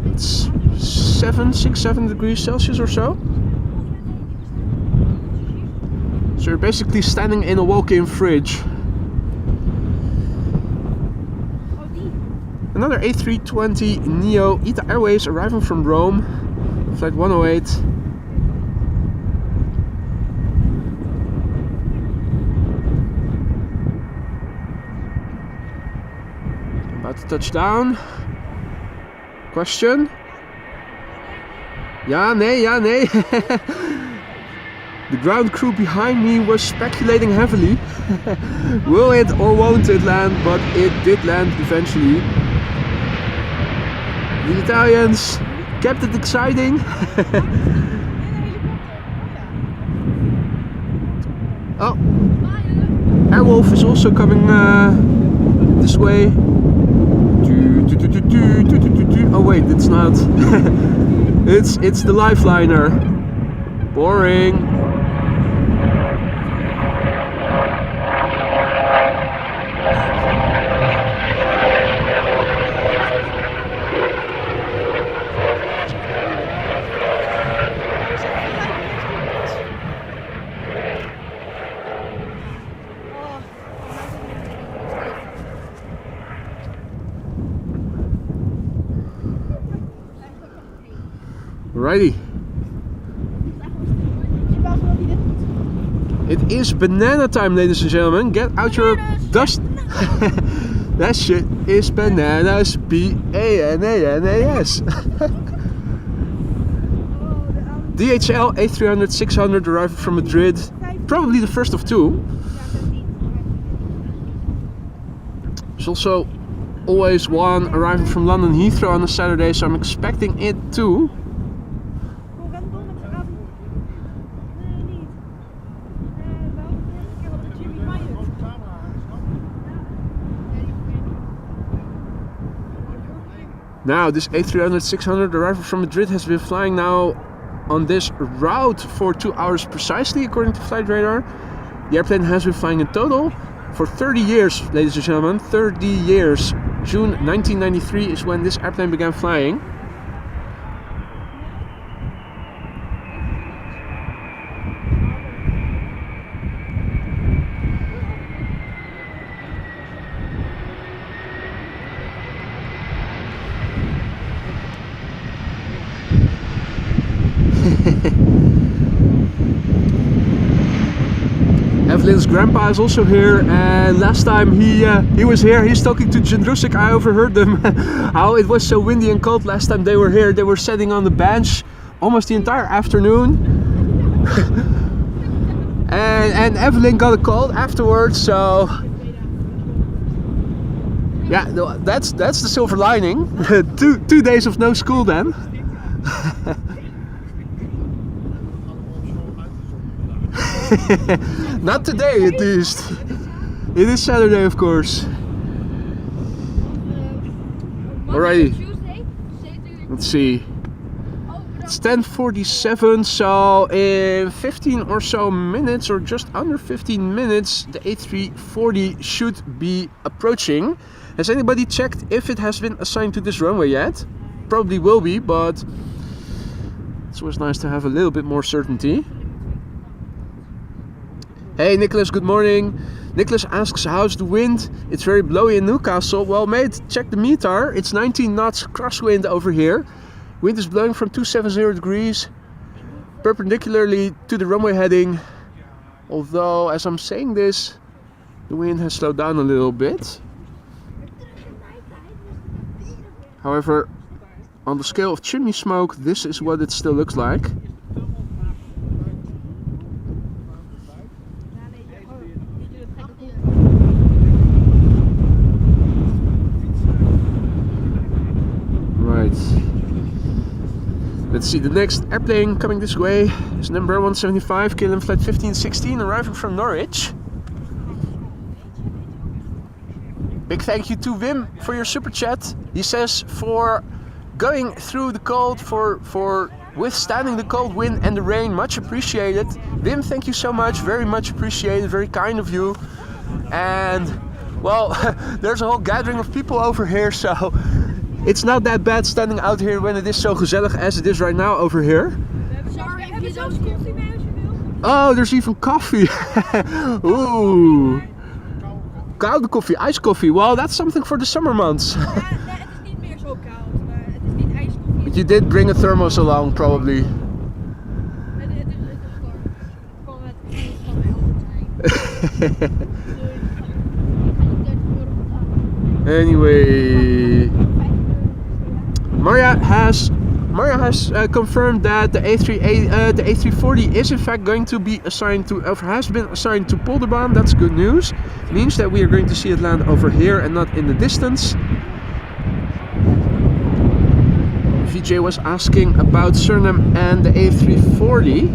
It's 6, 7 degrees Celsius or so. So you're basically standing in a walk-in fridge. Another A320 Neo ITA Airways arriving from Rome, flight 108. About to touch down. Question? Ja, nee. The ground crew behind me was speculating heavily. Will it or won't it land? But it did land eventually. The Italians kept it exciting. Oh, Airwolf is also coming this way. Oh wait, it's not. It's the Lifeliner. Boring. Alrighty. It is banana time, ladies and gentlemen. Get out your dust. That shit is bananas. B-A-N-A-N-A-S. DHL A340-600 arriving from Madrid. Probably the first of two. There's also always one arriving from London Heathrow on a Saturday, so I'm expecting it too. Now, this A340-600 arrival from Madrid has been flying now on this route for 2 hours precisely, according to Flight Radar. The airplane has been flying in total for 30 years, ladies and gentlemen. 30 years. June 1993 is when this airplane began flying. Evelyn's grandpa is also here, and last time he was here, he's talking to Jindrusik. I overheard them how it was so windy and cold last time they were here. They were sitting on the bench almost the entire afternoon. and Evelyn got a cold afterwards, so yeah, no, that's the silver lining. two days of no school then. Not today, at least. It is Saturday, of course. Alrighty. Let's see. It's 10:47, so in 15 or so minutes, or just under 15 minutes, the A340 should be approaching. Has anybody checked if it has been assigned to this runway yet? Probably will be, but it's always nice to have a little bit more certainty. Hey Nicholas, good morning. Nicholas asks, how's the wind? It's very blowy in Newcastle. Well mate, check the METAR. It's 19 knots crosswind over here. Wind is blowing from 270 degrees, perpendicularly to the runway heading. Although, as I'm saying this, the wind has slowed down a little bit. However, on the scale of chimney smoke, this is what it still looks like. Let's Let's see, the next airplane coming this way is number 175, KLM flight 1516, arriving from Norwich. Big thank you to Wim for your super chat. He says for going through the cold, for withstanding the cold wind and the rain, much appreciated. Wim, thank you so much, very much appreciated, very kind of you. And well, there's a whole gathering of people over here, so it's not that bad standing out here when it is so gezellig as it is right now over here. Oh, there's even coffee. Ooh. Koude koffie, ice coffee. Well, that's something for the summer months. But you did bring a thermos along, probably. Anyway, Maria has confirmed that the A340 is in fact going to be assigned to, or has been assigned to Polderbaan. That's good news. Means that we are going to see it land over here and not in the distance. VJ was asking about Surinam and the A340.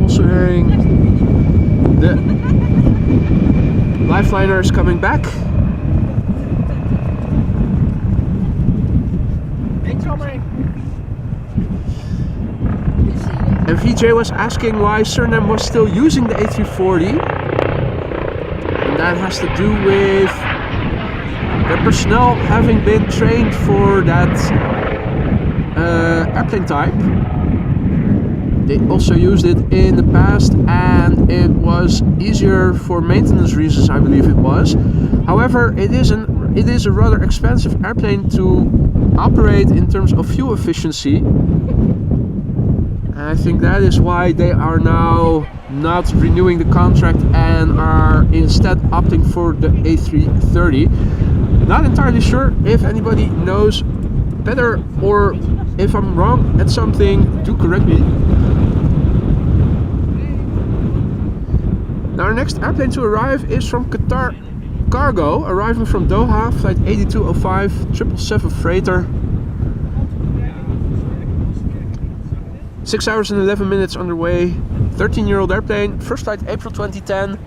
Also hearing the Lifeliner is coming back. And VJ was asking why Surinam was still using the A340. And that has to do with their personnel having been trained for that airplane type. They also used it in the past and it was easier for maintenance reasons, I believe it was. However, it is a rather expensive airplane to operate in terms of fuel efficiency. And I think that is why they are now not renewing the contract and are instead opting for the A330. Not entirely sure. If anybody knows better or if I'm wrong at something, do correct me. Now our next airplane to arrive is from Qatar Cargo, arriving from Doha, flight 8205, 777 freighter. 6 hours and 11 minutes underway, 13-year-old airplane, first flight April 2010.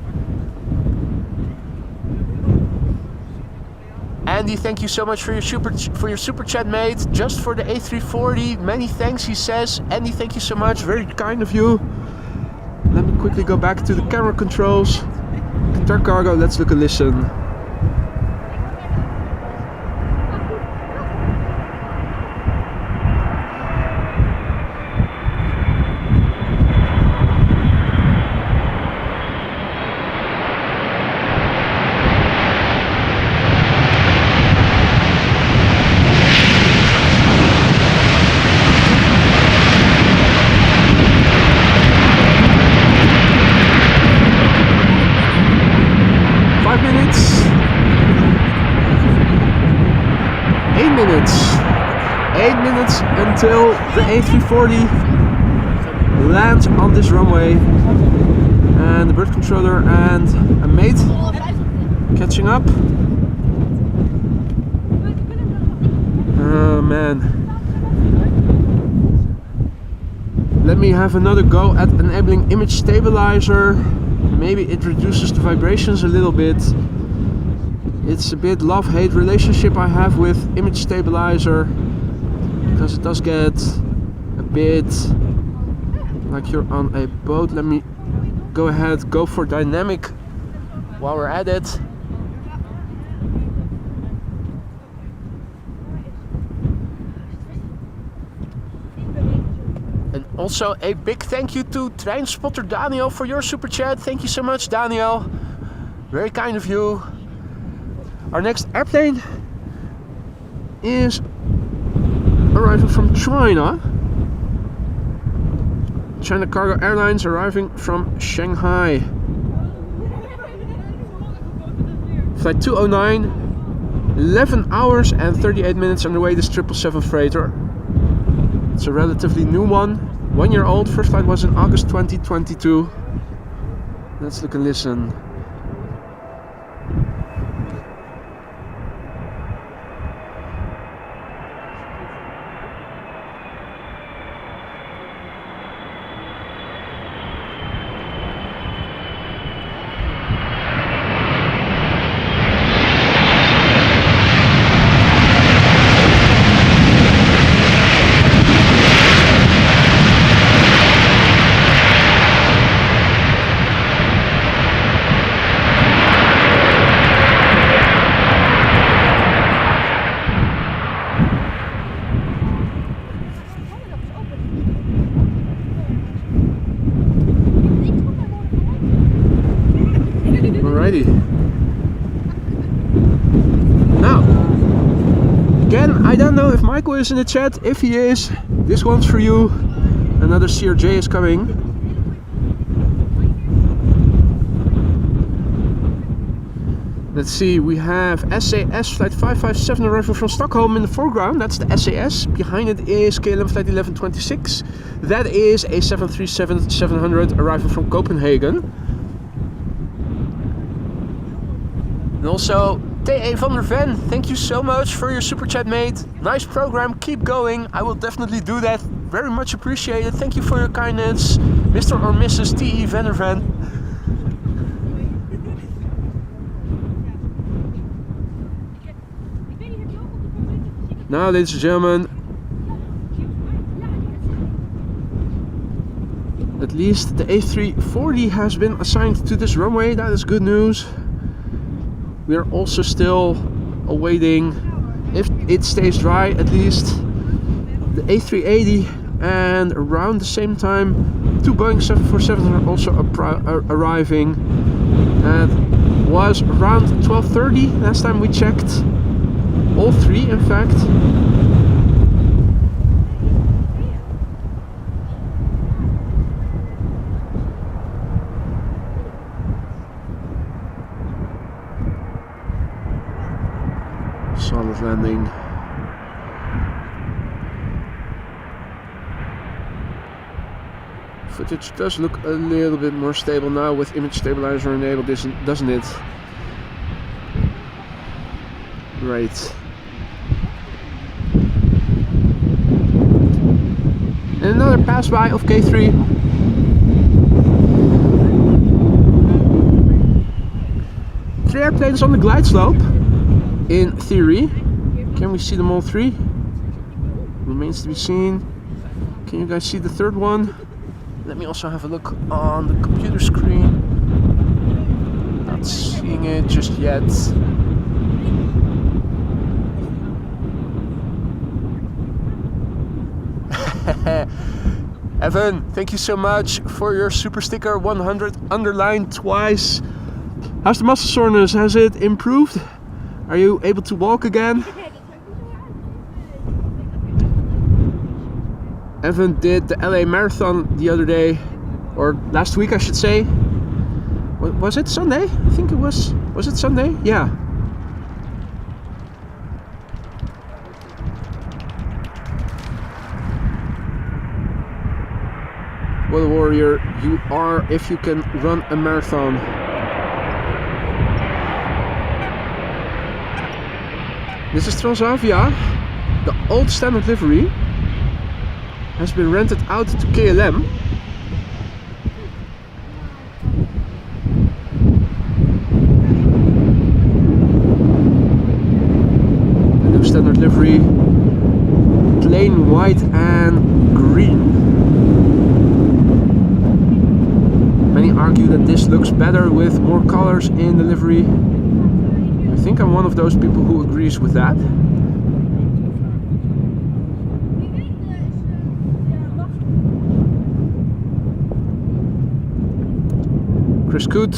Andy, thank you so much for your super chat, mate. Just for the A340, many thanks, he says. Andy, thank you so much, very kind of you. Let me quickly go back to the camera controls. Qatar Cargo, let's look and listen. Until the A340 lands on this runway, and the bird controller and a mate catching up. Oh man, let me have another go at enabling image stabilizer. Maybe it reduces the vibrations a little bit. It's a bit love-hate relationship I have with image stabilizer, because it does get a bit like you're on a boat. Let me go ahead, go for dynamic while we're at it. And also a big thank you to Treinspotter Daniel for your super chat. Thank you so much, Daniel. Very kind of you. Our next airplane is arriving from China. China Cargo Airlines arriving from Shanghai. Flight 209, 11 hours and 38 minutes on the way, this 777 freighter. It's a relatively new one, 1 year old. First flight was in August 2022. Let's look and listen. Alrighty. Now, again, I don't know if Michael is in the chat. If he is, this one's for you. Another CRJ is coming. Let's see, we have SAS flight 557 arriving from Stockholm in the foreground. That's the SAS. Behind it is KLM flight 1126. That is a 737-700 arriving from Copenhagen. And also, T.A. van der Ven, thank you so much for your super chat, mate. Nice program, keep going. I will definitely do that. Very much appreciated. Thank you for your kindness, Mr. or Mrs. T.E. van der Ven. Now, ladies and gentlemen, at least the A340 has been assigned to this runway. That is good news. We are also still awaiting, if it stays dry at least, the A380, and around the same time 2 Boeing 747 are also arriving. That was around 12:30 last time we checked. All 3 in fact. Solid landing. Footage does look a little bit more stable now with image stabilizer enabled, doesn't it? Right. And another pass by of K3. Three airplanes on the glide slope. In theory. Can we see them all 3? Remains to be seen. Can you guys see the third one? Let me also have a look on the computer screen. Not seeing it just yet. Evan, thank you so much for your super sticker, 100 underlined twice. How's the muscle soreness? Has it improved? Are you able to walk again? Evan did the LA Marathon the other day, or last week I should say. Was it Sunday? I think it was. Was it Sunday? Yeah. What a warrior you are if you can run a marathon. This is Transavia. The old standard livery has been rented out to KLM. The new standard livery, plain white and green. Many argue that this looks better with more colors in the livery. I think I'm one of those people who agrees with that. Chris Coot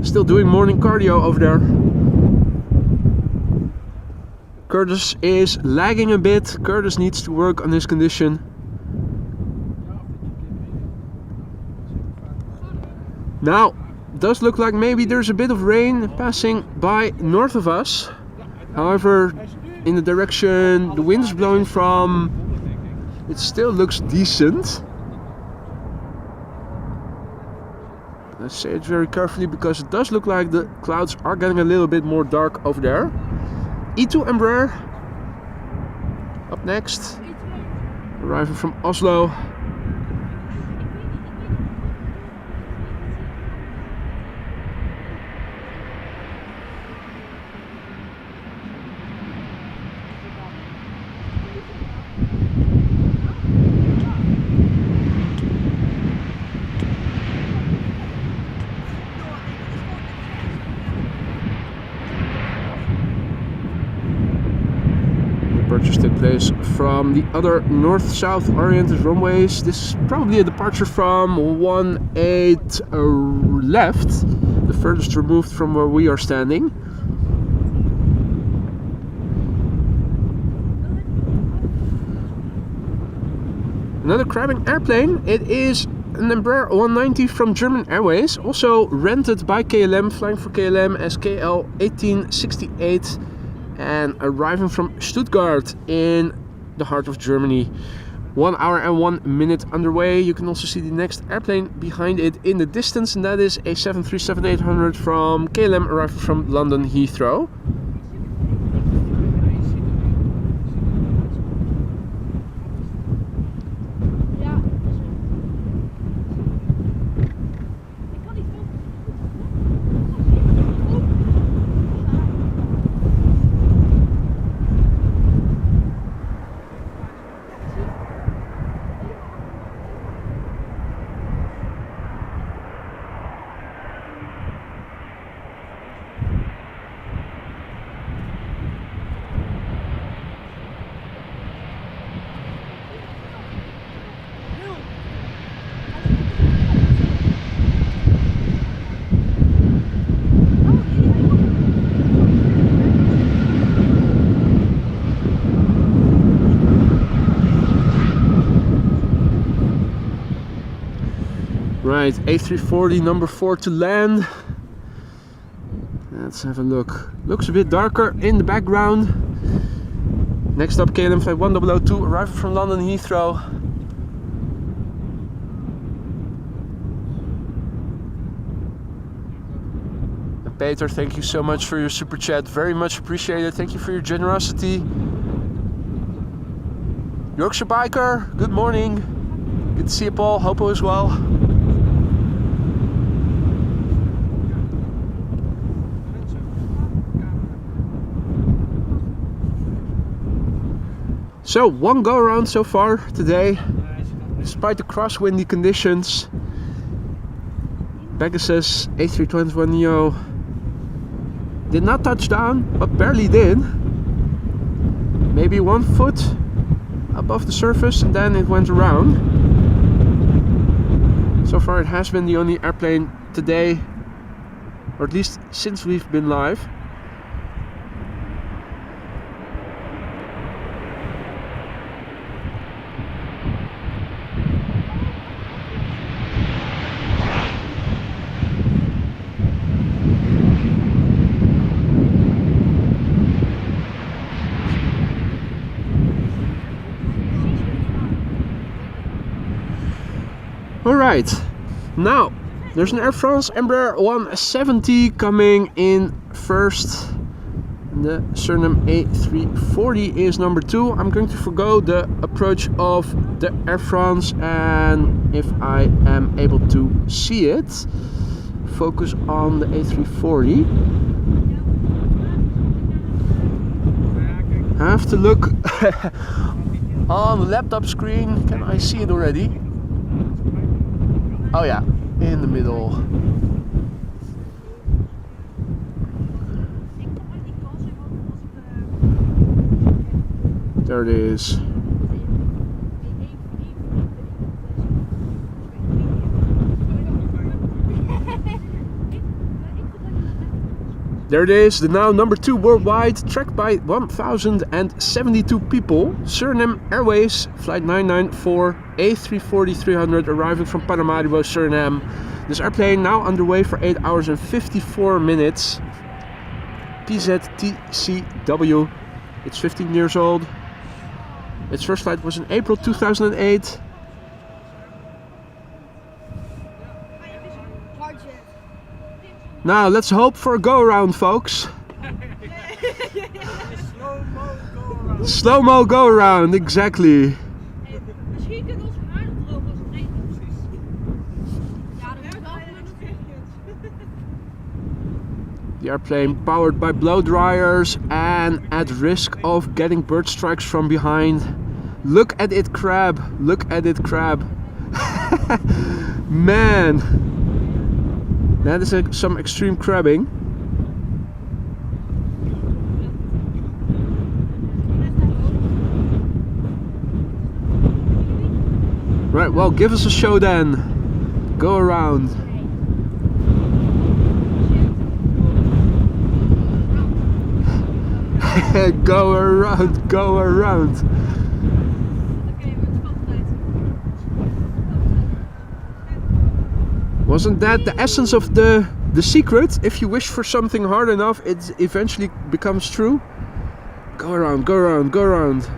still doing morning cardio over there. Curtis is lagging a bit. Curtis needs to work on his condition. Now, does look like maybe there's a bit of rain passing by north of us. However, in the direction the wind is blowing from, it still looks decent. Let's say it very carefully because it does look like the clouds are getting a little bit more dark over there. E2 Embraer up next, arriving from Oslo. Departures take place from the other north-south oriented runways. This is probably a departure from 18 left. the furthest removed from where we are standing. Another crabbing airplane. It is an Embraer 190 from German Airways, also rented by KLM, flying for KLM as KL 1868 and arriving from Stuttgart in the heart of Germany. 1 hour and 1 minute underway. You can also see the next airplane behind it in the distance, and that is a 737-800 from KLM, arriving from London Heathrow. Right, A340 number 4 to land. Let's have a look. Looks a bit darker in the background. Next up, KLM flight 1002, arriving from London Heathrow. And Peter, thank you so much for your super chat. Very much appreciated. Thank you for your generosity. Yorkshire Biker, good morning. Good to see you, Paul. Hope all is well. So, one go around so far today, despite the crosswindy conditions. PEGASUS A321neo did not touch down, but barely did. Maybe 1 foot above the surface, and then it went around. So far it has been the only airplane today, or at least since we've been live. Alright, now there's an Air France Embraer 170 coming in first. The Surinam A340 is number 2. I'm going to forgo the approach of the Air France, and if I am able to see it, focus on the A340. I have to look on the laptop screen. Can I see it already? Oh yeah, in the middle. There it is. There it is, the now number 2 worldwide, tracked by 1,072 people. Surinam Airways, flight 994, A340-300, arriving from Paramaribo, Suriname. This airplane now underway for 8 hours and 54 minutes. PZTCW. It's 15 years old. Its first flight was in April 2008. Now let's hope for a go-around, folks. Slow-mo go-around, exactly. The airplane powered by blow dryers and at risk of getting bird strikes from behind. Look at it crab, look at it crab. Man. That is some extreme crabbing. Right, well, give us a show then. Go around. Go around, go around. Oké, wat is altijd? Wasn't that the essence of the secret? If you wish for something hard enough, it eventually becomes true. Go around, go around, go around.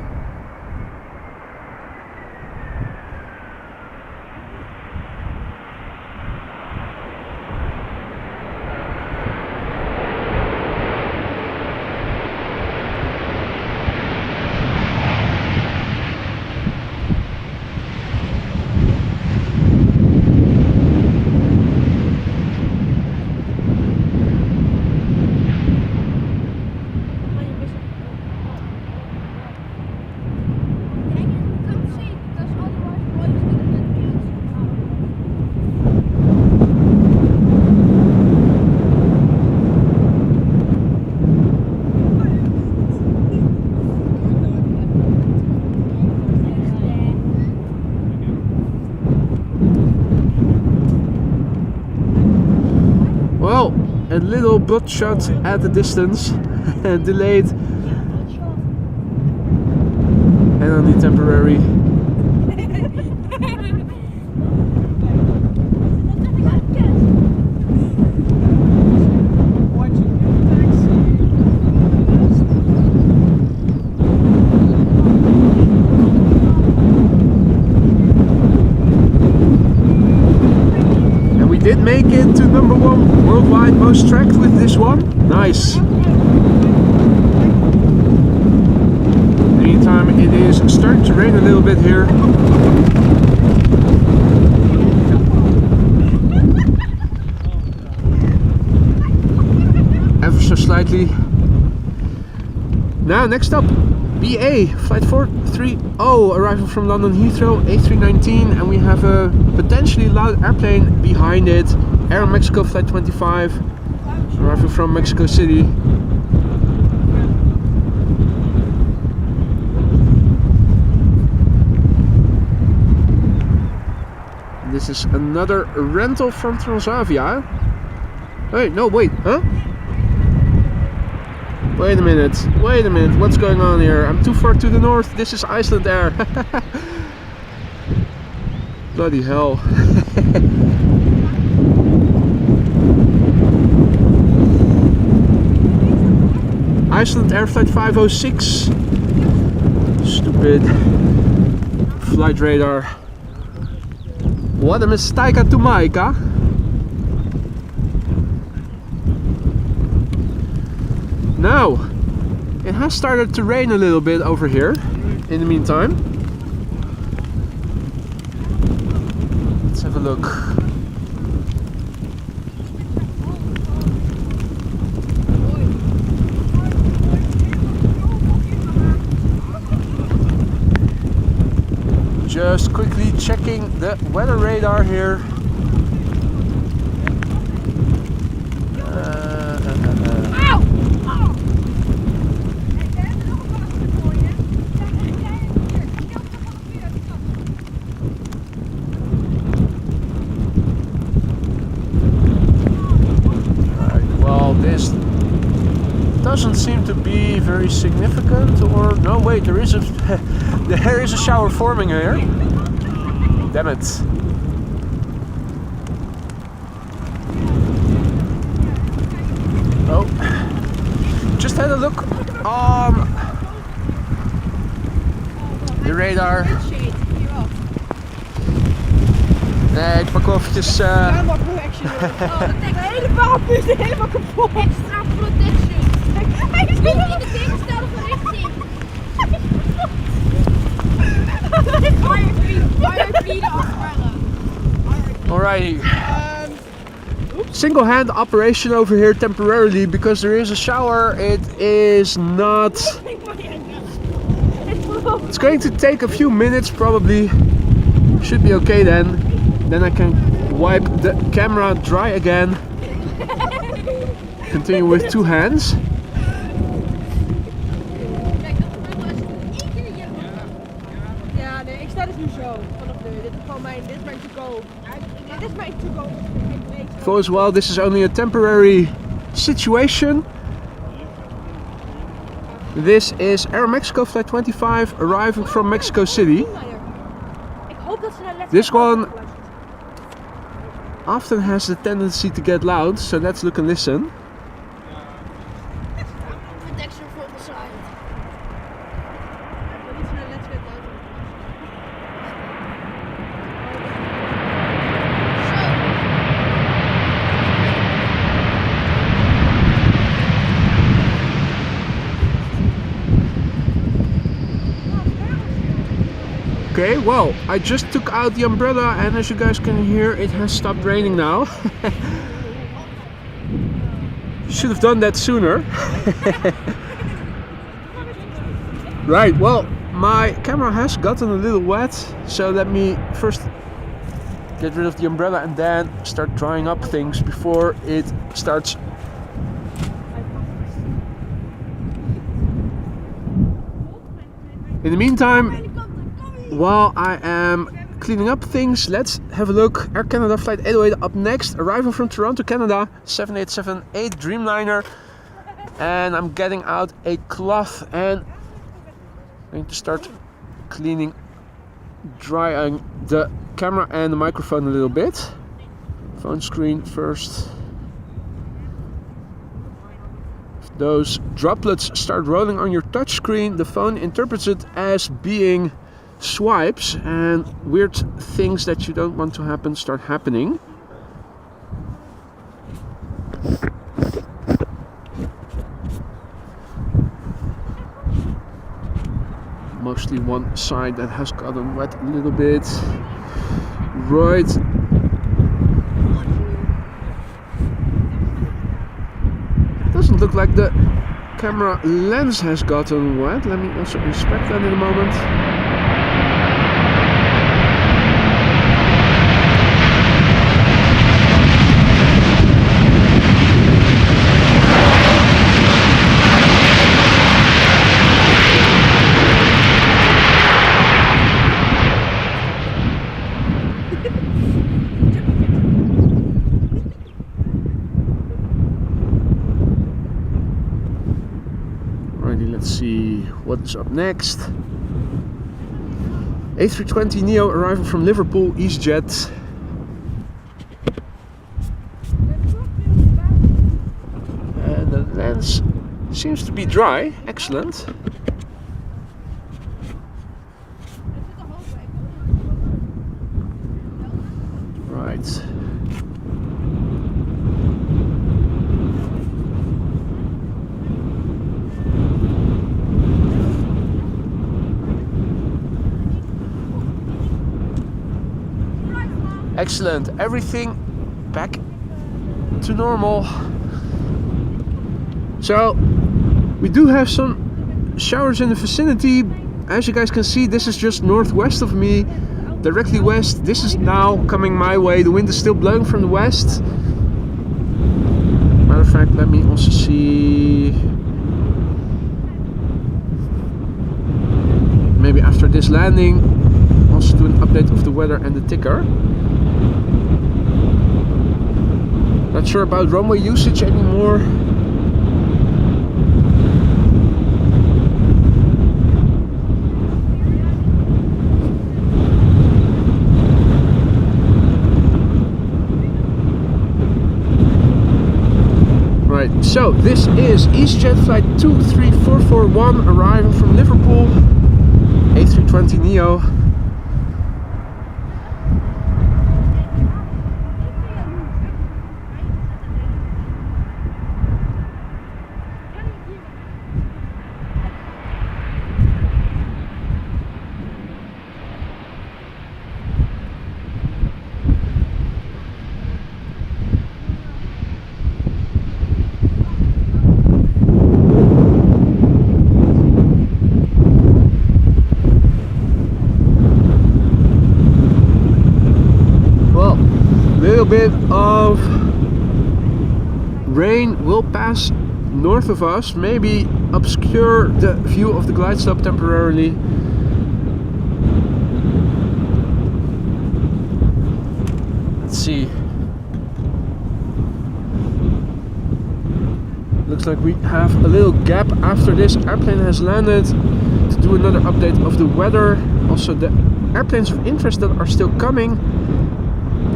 Well, a little butt shot at the distance, delayed and only temporary. Did make it to #1 worldwide most tracked with this one. Nice. Meantime, it is starting to rain a little bit here. Ever so slightly. Now, next up, BA flight 430 arriving from London Heathrow, A319, and we have a potentially loud airplane behind it. Air Mexico flight 25 arriving from Mexico City. This is another rental from Transavia. Hey, no, wait, huh? Wait a minute, what's going on here? I'm too far to the north, this is Icelandair. Bloody hell. Icelandair flight 506. Stupid flight radar. What a mistake to make, huh? Now, it has started to rain a little bit over here in the meantime. Let's have a look. Just quickly checking the weather radar here. This doesn't seem to be very significant, or no, wait, there is a there is a shower forming here. Damn it. Oh, just had a look on de radar. Nee, ik pak wel eventjes... Helemaal protection. Oh, de hele paraplu is helemaal kapot. Extra protection. Hij is niet in de tegenstellige richting. Fire afvaren. Alrighty. Single hand operation over here temporarily because there is a shower. It is not... It's going to take a few minutes probably. Should be okay then. Then I can wipe the camera dry again. Continue with two hands. Ja, nee, ik sta dus nu zo vanaf de. Dit is gewoon mijn to-go. Dit is mijn to-go. For as well, this is only a temporary situation. This is Air Mexico Flight 25 arriving from Mexico City. Ik hoop dat ze naar Let's This Get Loud one often has the tendency to get loud, so let's look and listen. protection from the side. Niet naar Let's Get Loud. Okay, well, I just took out the umbrella and as you guys can hear, it has stopped raining now. Should have done that sooner. Right, well, my camera has gotten a little wet, so let me first get rid of the umbrella and then start drying up things before it starts. In the meantime, while I am cleaning up things, let's have a look. Air Canada Flight 808 up next, arriving from Toronto, Canada, 7878 Dreamliner. And I'm getting out a cloth and I'm going to start cleaning, drying the camera and the microphone a little bit. Phone screen first. If those droplets start rolling on your touch screen, the phone interprets it as being swipes, and weird things that you don't want to happen start happening. Mostly one side that has gotten wet a little bit. Right. Doesn't look like the camera lens has gotten wet. Let me also inspect that in a moment. Let's see what is up next. A320neo arrival from Liverpool, EasyJet. And the lens seems to be dry. Excellent. Right. Excellent, everything back to normal. So we do have some showers in the vicinity. As you guys can see, this is just northwest of me, directly west. This is now coming my way. The wind is still blowing from the west. Matter of fact, let me also see. Maybe after this landing, also do an update of the weather and the ticker. Not sure about runway usage anymore. Right, so this is EasyJet flight 23441 arriving from Liverpool, A320neo. Bit of rain will pass north of us, maybe obscure the view of the glide slope temporarily. Let's see. Looks like we have a little gap after this airplane has landed to do another update of the weather. Also the airplanes of interest that are still coming.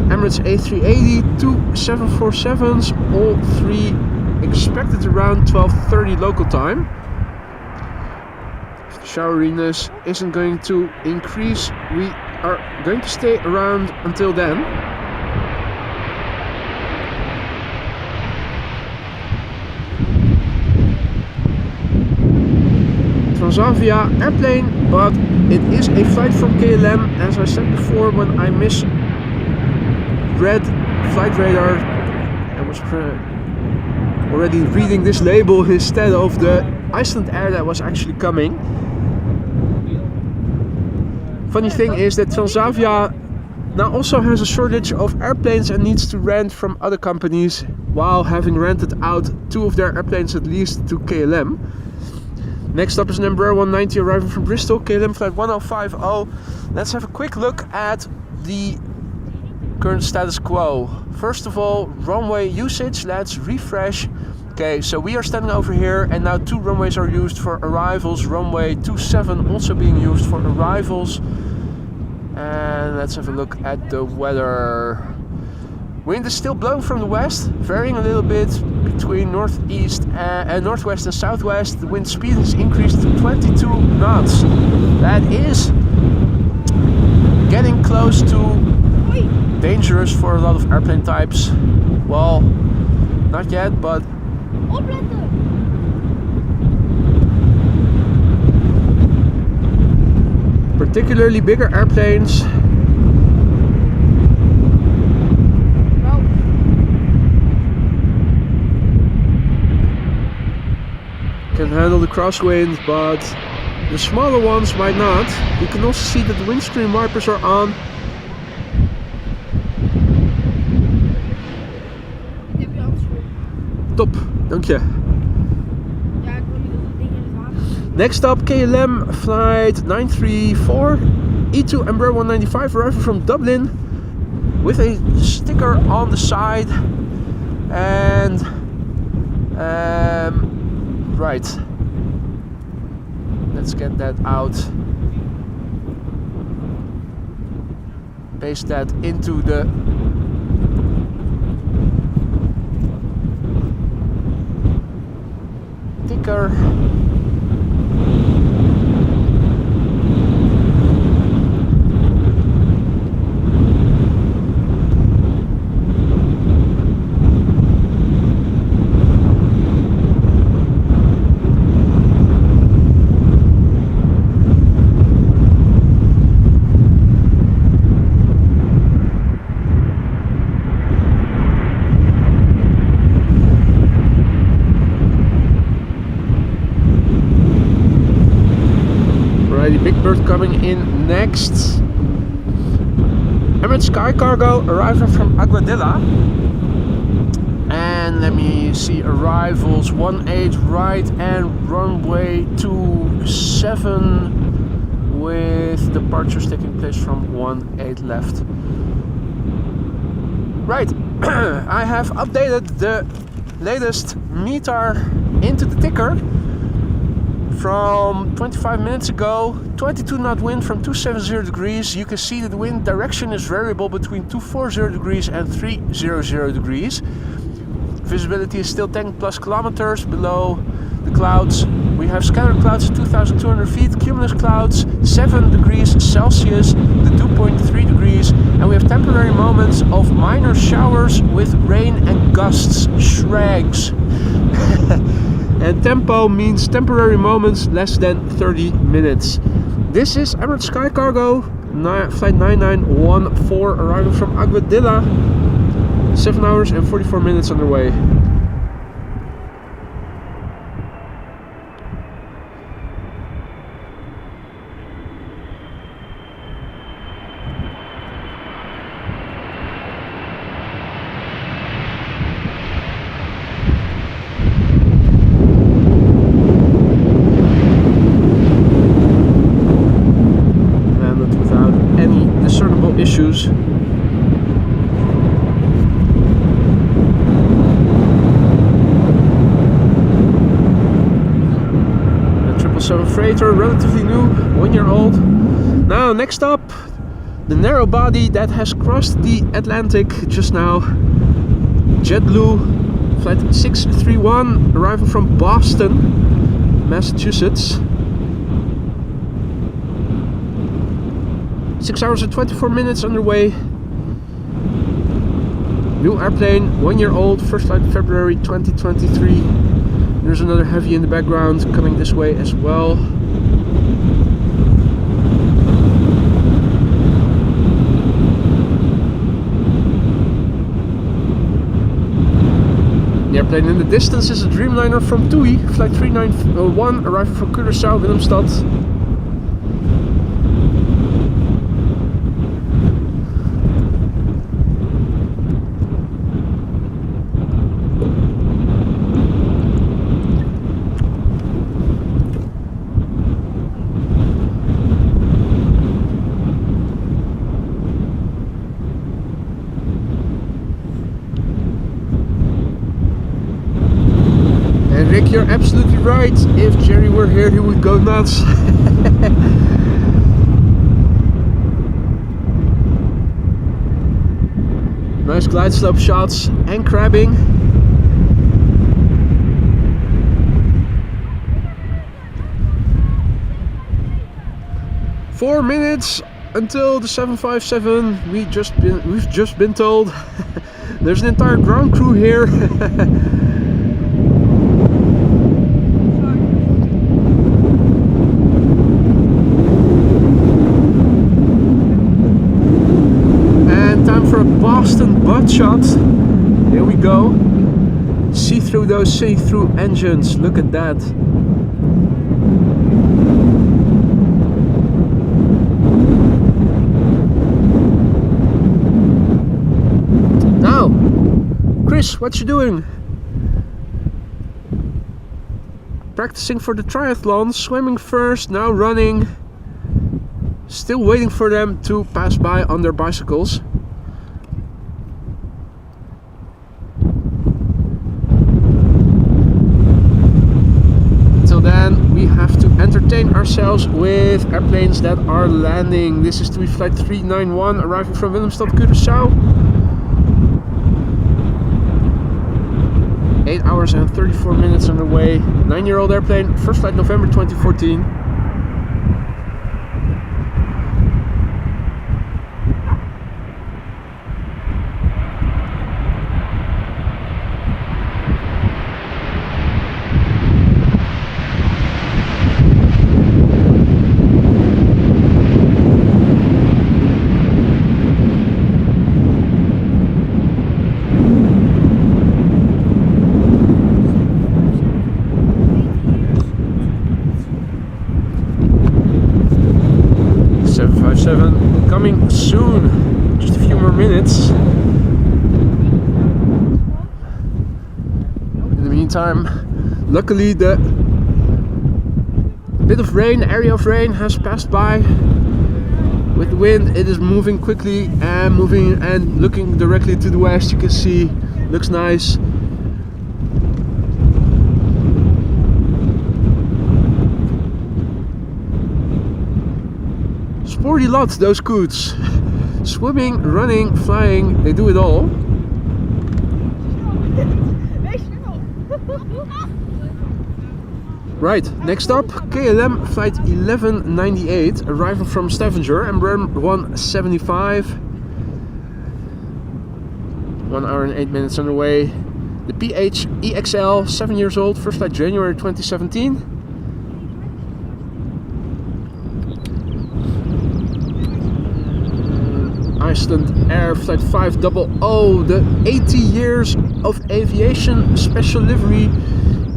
Emirates A380, two 747s, all three expected around 12:30 local time. If the showeriness isn't going to increase, we are going to stay around until then. Transavia airplane, but it is a flight from KLM. As I said before, when I misread flight radar, I was already reading this label instead of the Icelandair that was actually coming. Funny thing is that Transavia now also has a shortage of airplanes and needs to rent from other companies, while having rented out two of their airplanes at least to KLM. Next up is an Embraer 190 arriving from Bristol, KLM flight 1050. Let's have a quick look at the current status quo. First of all, runway usage, let's refresh. Okay, so we are standing over here and now two runways are used for arrivals. Runway 27 also being used for arrivals. And let's have a look at the weather. Wind is still blowing from the west, varying a little bit between northeast and northwest and southwest. The wind speed has increased to 22 knots. That is getting close to dangerous for a lot of airplane types. Well, not yet, but particularly bigger airplanes can handle the crosswind, but the smaller ones might not. You can also see that the windscreen wipers are on. Top, dank je. Next up, KLM flight 934, E2 Embraer 195 arriving from Dublin with a sticker on the side. And right, let's get that out, paste that into the ticker. Big Bird coming in next. Emirates Sky Cargo arriving from Aguadilla. And let me see, arrivals 18 right and runway 27 with departures taking place from 18 left. Right, I have updated the latest meter into the ticker. From 25 minutes ago, 22 knot wind from 270 degrees. You can see that the wind direction is variable between 240 degrees and 300 degrees. Visibility is still 10 plus kilometers below the clouds. We have scattered clouds at 2,200 feet, cumulus clouds 7 degrees Celsius, the dew point 3 degrees, and we have temporary moments of minor showers with rain and gusts, shrags. And tempo means temporary moments less than 30 minutes. This is Emirates Sky Cargo, flight 9914 arriving from Aguadilla. 7 hours and 44 minutes on their way. Issues. 747 freighter, relatively new, 1 year old. Now next up, the narrow body that has crossed the Atlantic just now. JetBlue flight 631, arriving from Boston, Massachusetts. 6 hours and 24 minutes underway. New airplane, 1 year old, first flight February 2023. There's another heavy in the background coming this way as well. The airplane in the distance is a Dreamliner from TUI, flight 3901, arriving from Curaçao, Willemstad. Rick, you're absolutely right. If Jerry were here, he would go nuts. Nice glide slope shots and crabbing. Four minutes until the 757. We've just been told. There's an entire ground crew here. Boston butt shot. Here we go. See through those see-through engines. Look at that. Now, Chris, what you doing? Practicing for the triathlon, swimming first, now running. Still waiting for them to pass by on their bicycles. Then we have to entertain ourselves with airplanes that are landing. This is TUI flight 391, arriving from Willemstad, Curaçao. 8 hours and 34 minutes underway. 9-year-old airplane, first flight November 2014. Coming soon, just a few more minutes. In the meantime, luckily the bit of rain, area of rain has passed by. With the wind, it is moving quickly and moving and looking directly to the west. You can see, looks nice. Sporty lot, those coots. Swimming, running, flying, they do it all. Right, next up, KLM flight 1198, arriving from Stavanger, Embraer 175. 1 hour and 8 minutes underway. The PHEXL, 7 years old, first flight January 2017. Icelandair flight 500, the 80 years of aviation special livery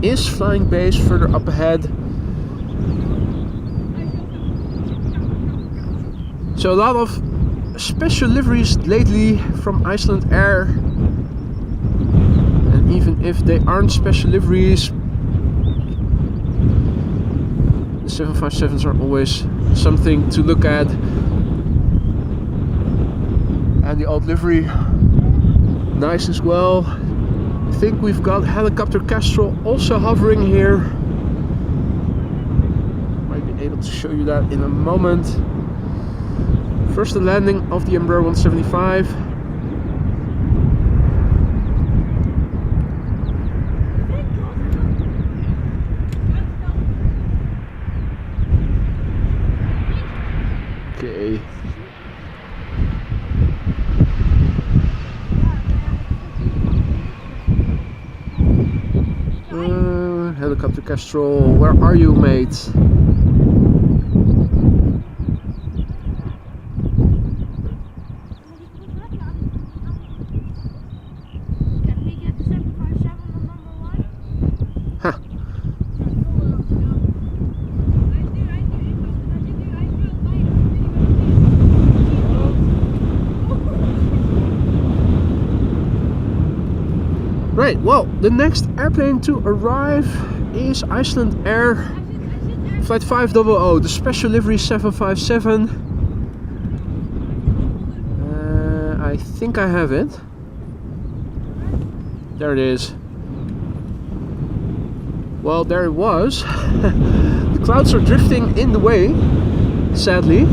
is flying base further up ahead. So a lot of special liveries lately from Icelandair, and even if they aren't special liveries, the 757s are always something to look at. And the old livery, nice as well. I think we've got helicopter Castrol also hovering here. to show you that in a moment. First, the landing of the Embraer 175. Okay. Helicopter Castrol, where are you, mate? Huh. Right, well, the next airplane to arrive is Icelandair Flight 500, the special livery 757. I think I have it. There it is. Well, there it was. The clouds are drifting in the way, sadly.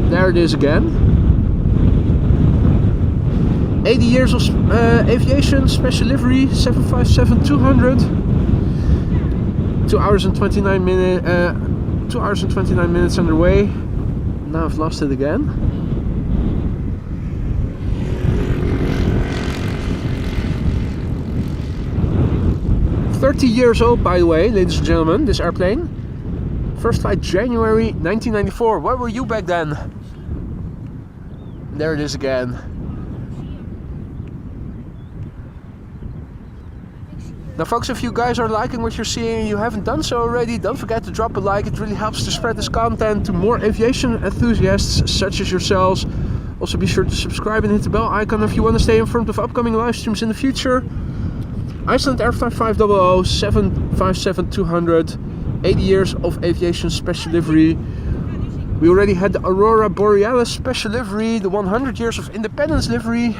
There it is again. 80 years of aviation, special livery, 757-200. 2 hours and 29 minutes. 2 hours and 29 minutes underway. Now I've lost it again. "30 years old, by the way, ladies and gentlemen, this airplane. First flight January 1994. Where were you back then? There it is again. Now folks, if you guys are liking what you're seeing and you haven't done so already, don't forget to drop a like. It really helps to spread this content to more aviation enthusiasts such as yourselves. Also be sure to subscribe and hit the bell icon if you want to stay informed of upcoming live streams in the future. Icelandair Flight 500, 757-200, 80 years of aviation special livery. We already had the Aurora Borealis special livery, the 100 years of independence livery.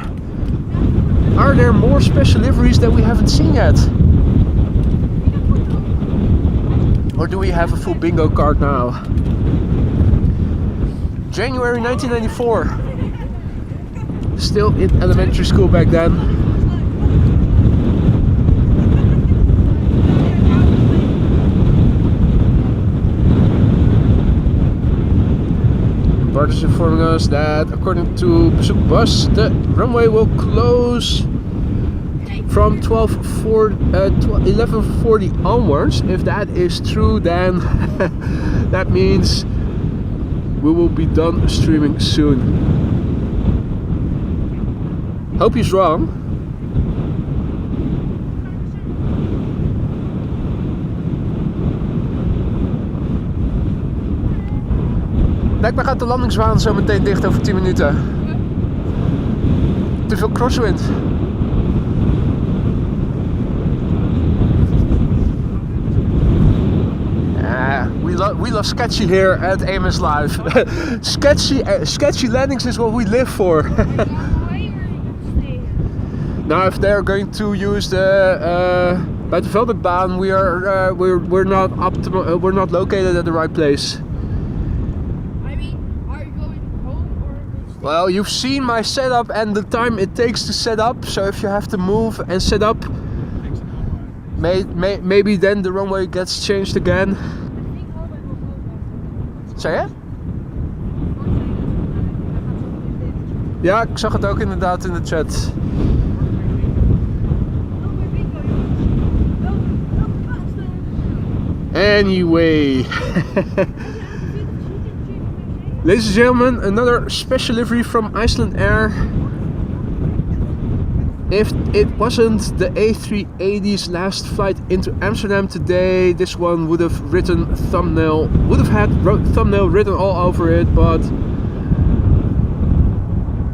Are there more special liveries that we haven't seen yet? Or do we have a full bingo card now? January 1994. Still in elementary school back then. Bart is informing us that according to Bezoek Bus, the runway will close from 11:40 onwards. If that is true, then that means we will be done streaming soon. Hope he's wrong. Blijkbaar gaat de landingsbaan zo meteen dicht over 10 minuten. Te veel crosswind. We love sketchy here at AMS Live. Sketchy landings is what we live for. Now, if they're going to use the Buitenveldbaan, we're not located at the right place. Well, you've seen my setup and the time it takes to set up, so if you have to move and set up, maybe then the runway gets changed again. Zei je? Ja, ik zag het ook inderdaad in de chat. Anyway. Ladies and gentlemen, another special livery from Icelandair. If it wasn't the A380's last flight into Amsterdam today, this one would have had thumbnail written all over it, but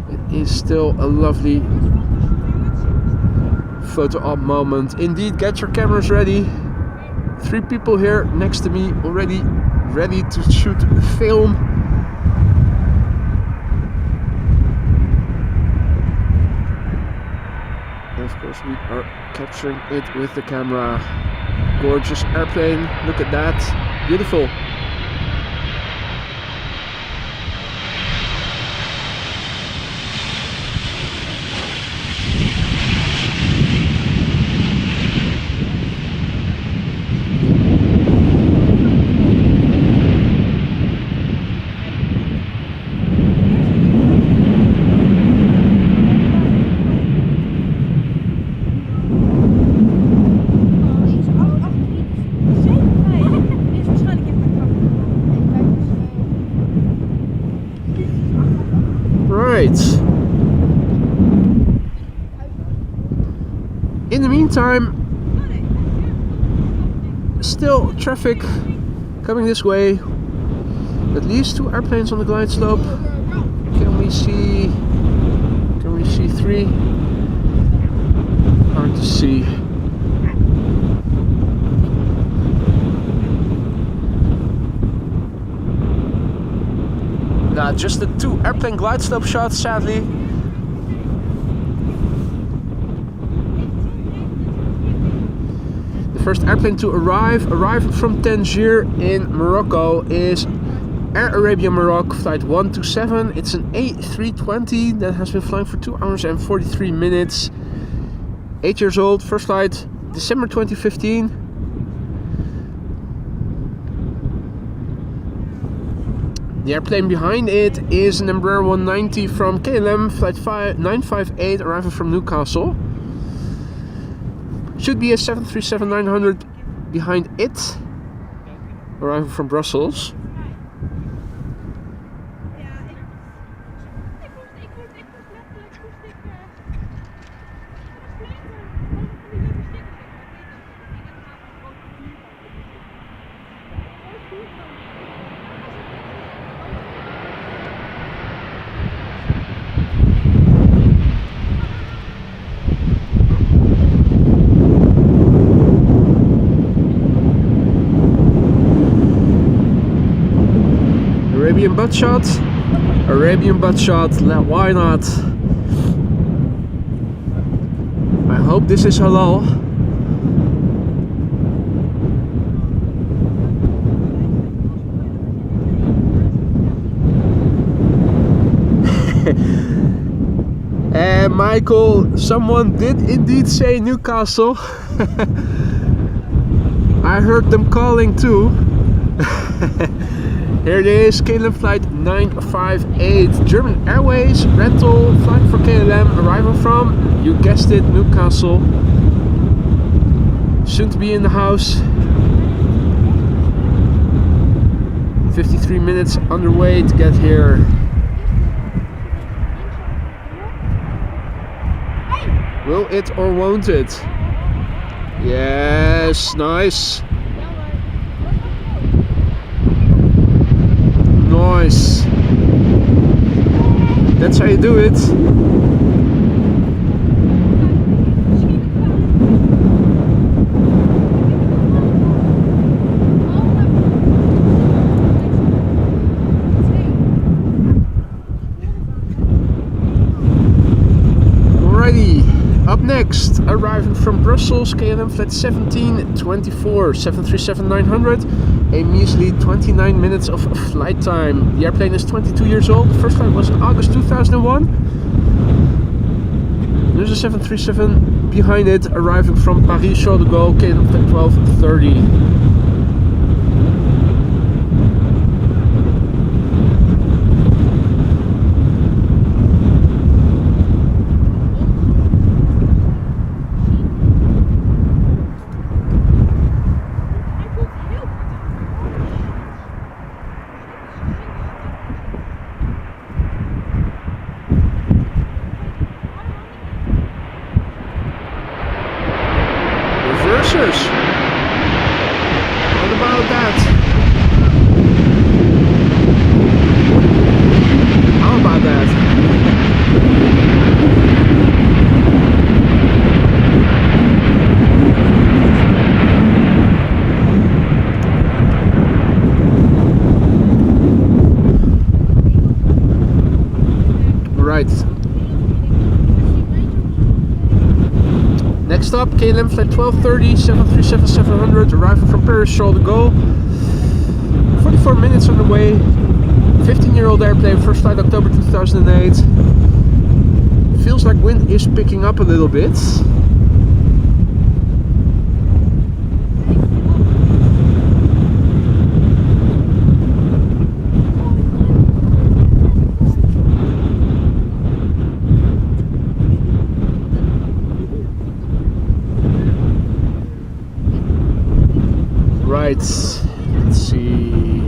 it is still a lovely photo op moment. Indeed, get your cameras ready. 3 people here next to me already ready to shoot film. Of course we are capturing it with the camera. gorgeous airplane. Look at that. Beautiful. In the meantime, still traffic coming this way. At least 2 airplanes on the glide slope. Can we see 3? Hard to see. Just the 2 airplane glide slope shots, sadly. The first airplane to arrive from Tangier in Morocco is Air Arabia Morocco flight 127. It's an A340 that has been flying for 2 hours and 43 minutes. 8 years old, first flight December 2015. The airplane behind it is an Embraer 190 from KLM flight 958 arriving from Newcastle. Should be a 737-900 behind it, arriving from Brussels. Arabian butt shot, why not? I hope this is halal. And Michael, someone did indeed say Newcastle. I heard them calling too. Here it is, KLM flight 958, German Airways, rental, flying for KLM, arrival from, you guessed it, Newcastle. Soon to be in the house. 53 minutes underway to get here. Will it or won't it? Yes, nice. Nice. That's how you do it. Alrighty, up next, arriving from Brussels, KLM flight 1724, 737-900. A measly 29 minutes of flight time. The airplane is 22 years old. The first flight was in August 2001. There's a 737 behind it, arriving from Paris Charles de Gaulle, KLM flight 1230. What about that? How about that? Right. Next up, KLM flight 1230, 737-700, arriving from Paris, Charles de Gaulle. 44 minutes on the way. 15-year-old airplane, first flight October 2008. Feels like wind is picking up a little bit. Right, let's see.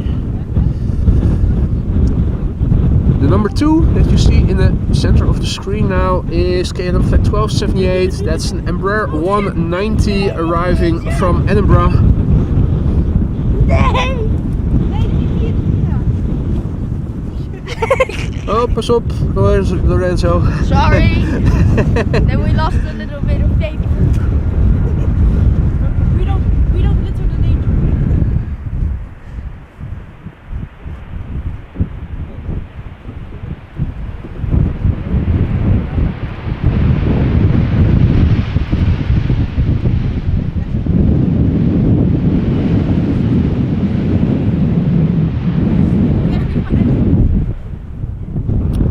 The number 2 that you see in the center of the screen now is KLM flight 1278. That's an Embraer 190 arriving from Edinburgh. Oh, pas op, Lorenzo. Sorry. Then we lost a little bit of tape. We don't litter the nature.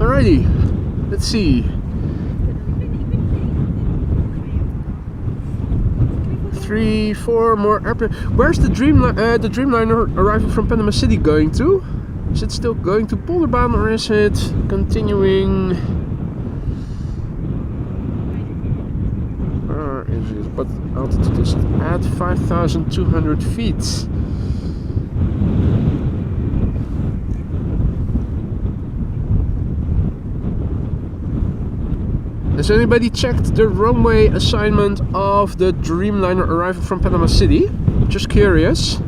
Alrighty, let's see. 3, 4 more airplanes. Where's the Dreamliner arriving from Panama City going to? Is it still going to Polderbaan or is it continuing? Where is it? What altitude is it at? 5,200 feet. Has anybody checked the runway assignment of the Dreamliner arriving from Panama City? Just curious.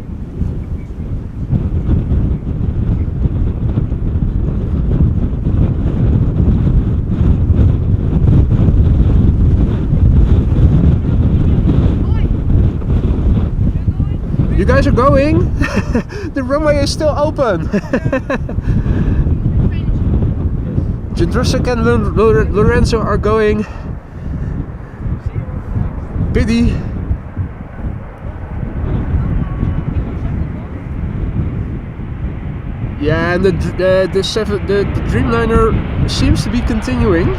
You guys are going? The runway is still open. Jindrusik and Lorenzo are going. Pity. Yeah, and the Dreamliner seems to be continuing,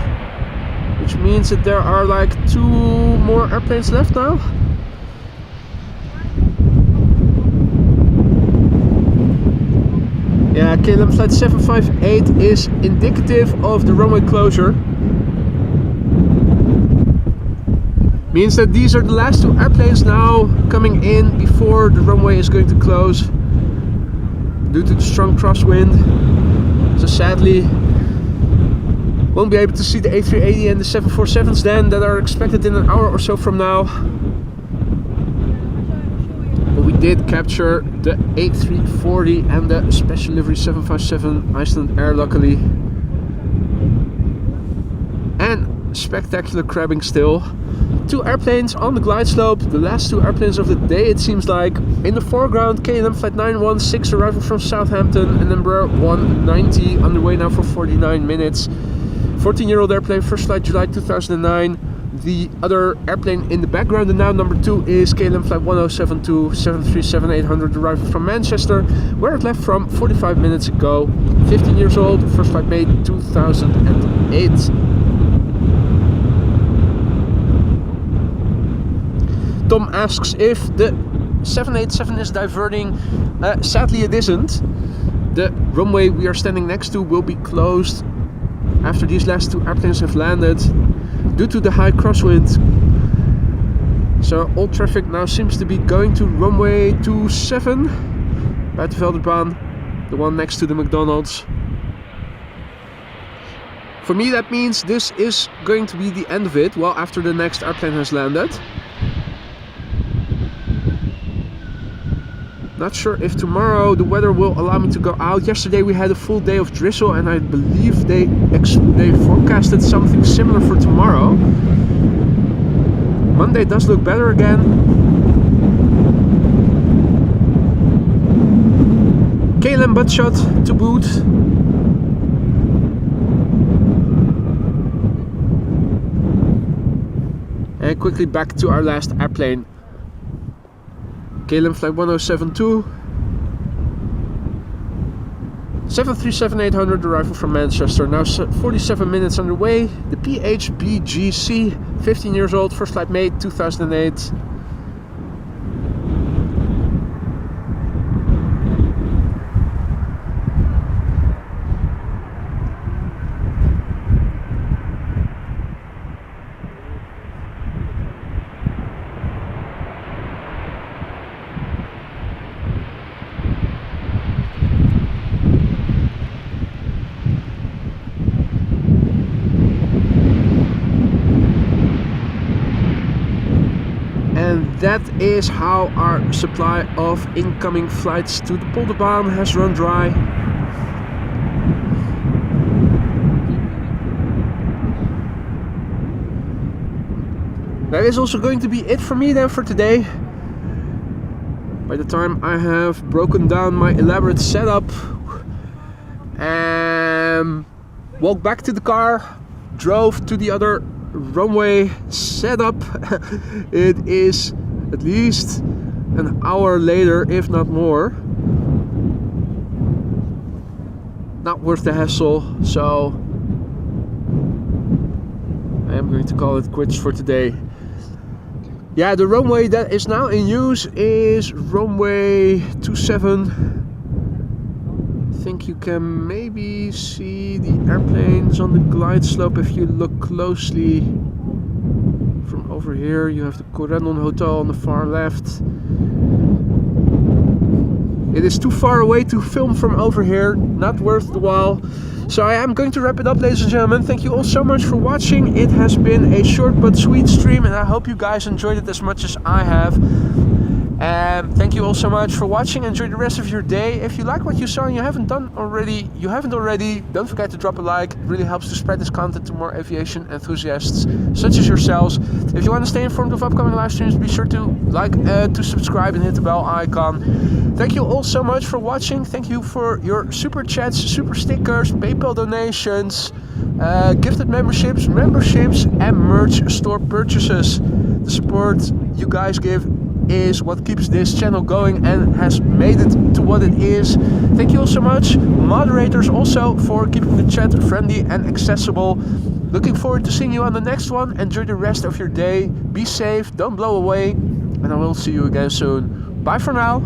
which means that there are like 2 more airplanes left now. Yeah, KLM flight 758 is indicative of the runway closure. Means that these are the last 2 airplanes now coming in before the runway is going to close due to the strong crosswind. So sadly, won't be able to see the A380 and the 747's then that are expected in an hour or so from now. But we did capture the A340 and the special livery 757 Icelandair luckily. And spectacular crabbing still. 2 airplanes on the glide slope, the last 2 airplanes of the day it seems like. In the foreground, KLM flight 916 arriving from Southampton, and Embraer 190 underway now for 49 minutes. 14-year-old airplane, first flight July 2009. The other airplane in the background, and now number 2, is KLM flight 1072 737-800 arriving from Manchester, where it left from 45 minutes ago. 15 years old, first flight May 2008. Tom asks if the 787 is diverting. Sadly it isn't. The runway we are standing next to will be closed after these last 2 airplanes have landed due to the high crosswind. So all traffic now seems to be going to runway 27, Buitenvelderbaan, the one next to the McDonald's. For me that means this is going to be the end of it, well after the next airplane has landed. Not sure if tomorrow the weather will allow me to go out. Yesterday we had a full day of drizzle and I believe they forecasted something similar for tomorrow. Monday does look better again. KLM butt shot to boot. And quickly back to our last airplane. KLM flight 1072. 737-800 arrival from Manchester. Now 47 minutes underway. The PHBGC, 15 years old, first flight made 2008. And that is how our supply of incoming flights to the Polderbaan has run dry. That is also going to be it for me then for today. By the time I have broken down my elaborate setup and walked back to the car, drove to the other runway setup, it is at least an hour later, if not more. Not worth the hassle, so I am going to call it quits for today. Yeah, the runway that is now in use is runway 27. I think you can maybe see the airplanes on the glide slope if you look closely from over here. You have the Corendon Hotel on the far left. It is too far away to film from over here, not worth the while. So I am going to wrap it up, ladies and gentlemen. Thank you all so much for watching. It has been a short but sweet stream, and I hope you guys enjoyed it as much as I have. And thank you all so much for watching. Enjoy the rest of your day. If you like what you saw and you haven't already, don't forget to drop a like. It really helps to spread this content to more aviation enthusiasts such as yourselves. If you want to stay informed of upcoming live streams, be sure to to subscribe and hit the bell icon. Thank you all so much for watching. Thank you for your super chats, super stickers, PayPal donations, gifted memberships, and merch store purchases. The support you guys give is what keeps this channel going and has made it to what it is. Thank you all so much, moderators, also for keeping the chat friendly and accessible. Looking forward to seeing you on the next one. Enjoy the rest of your day. Be safe, don't blow away, and I will see you again soon. Bye for now.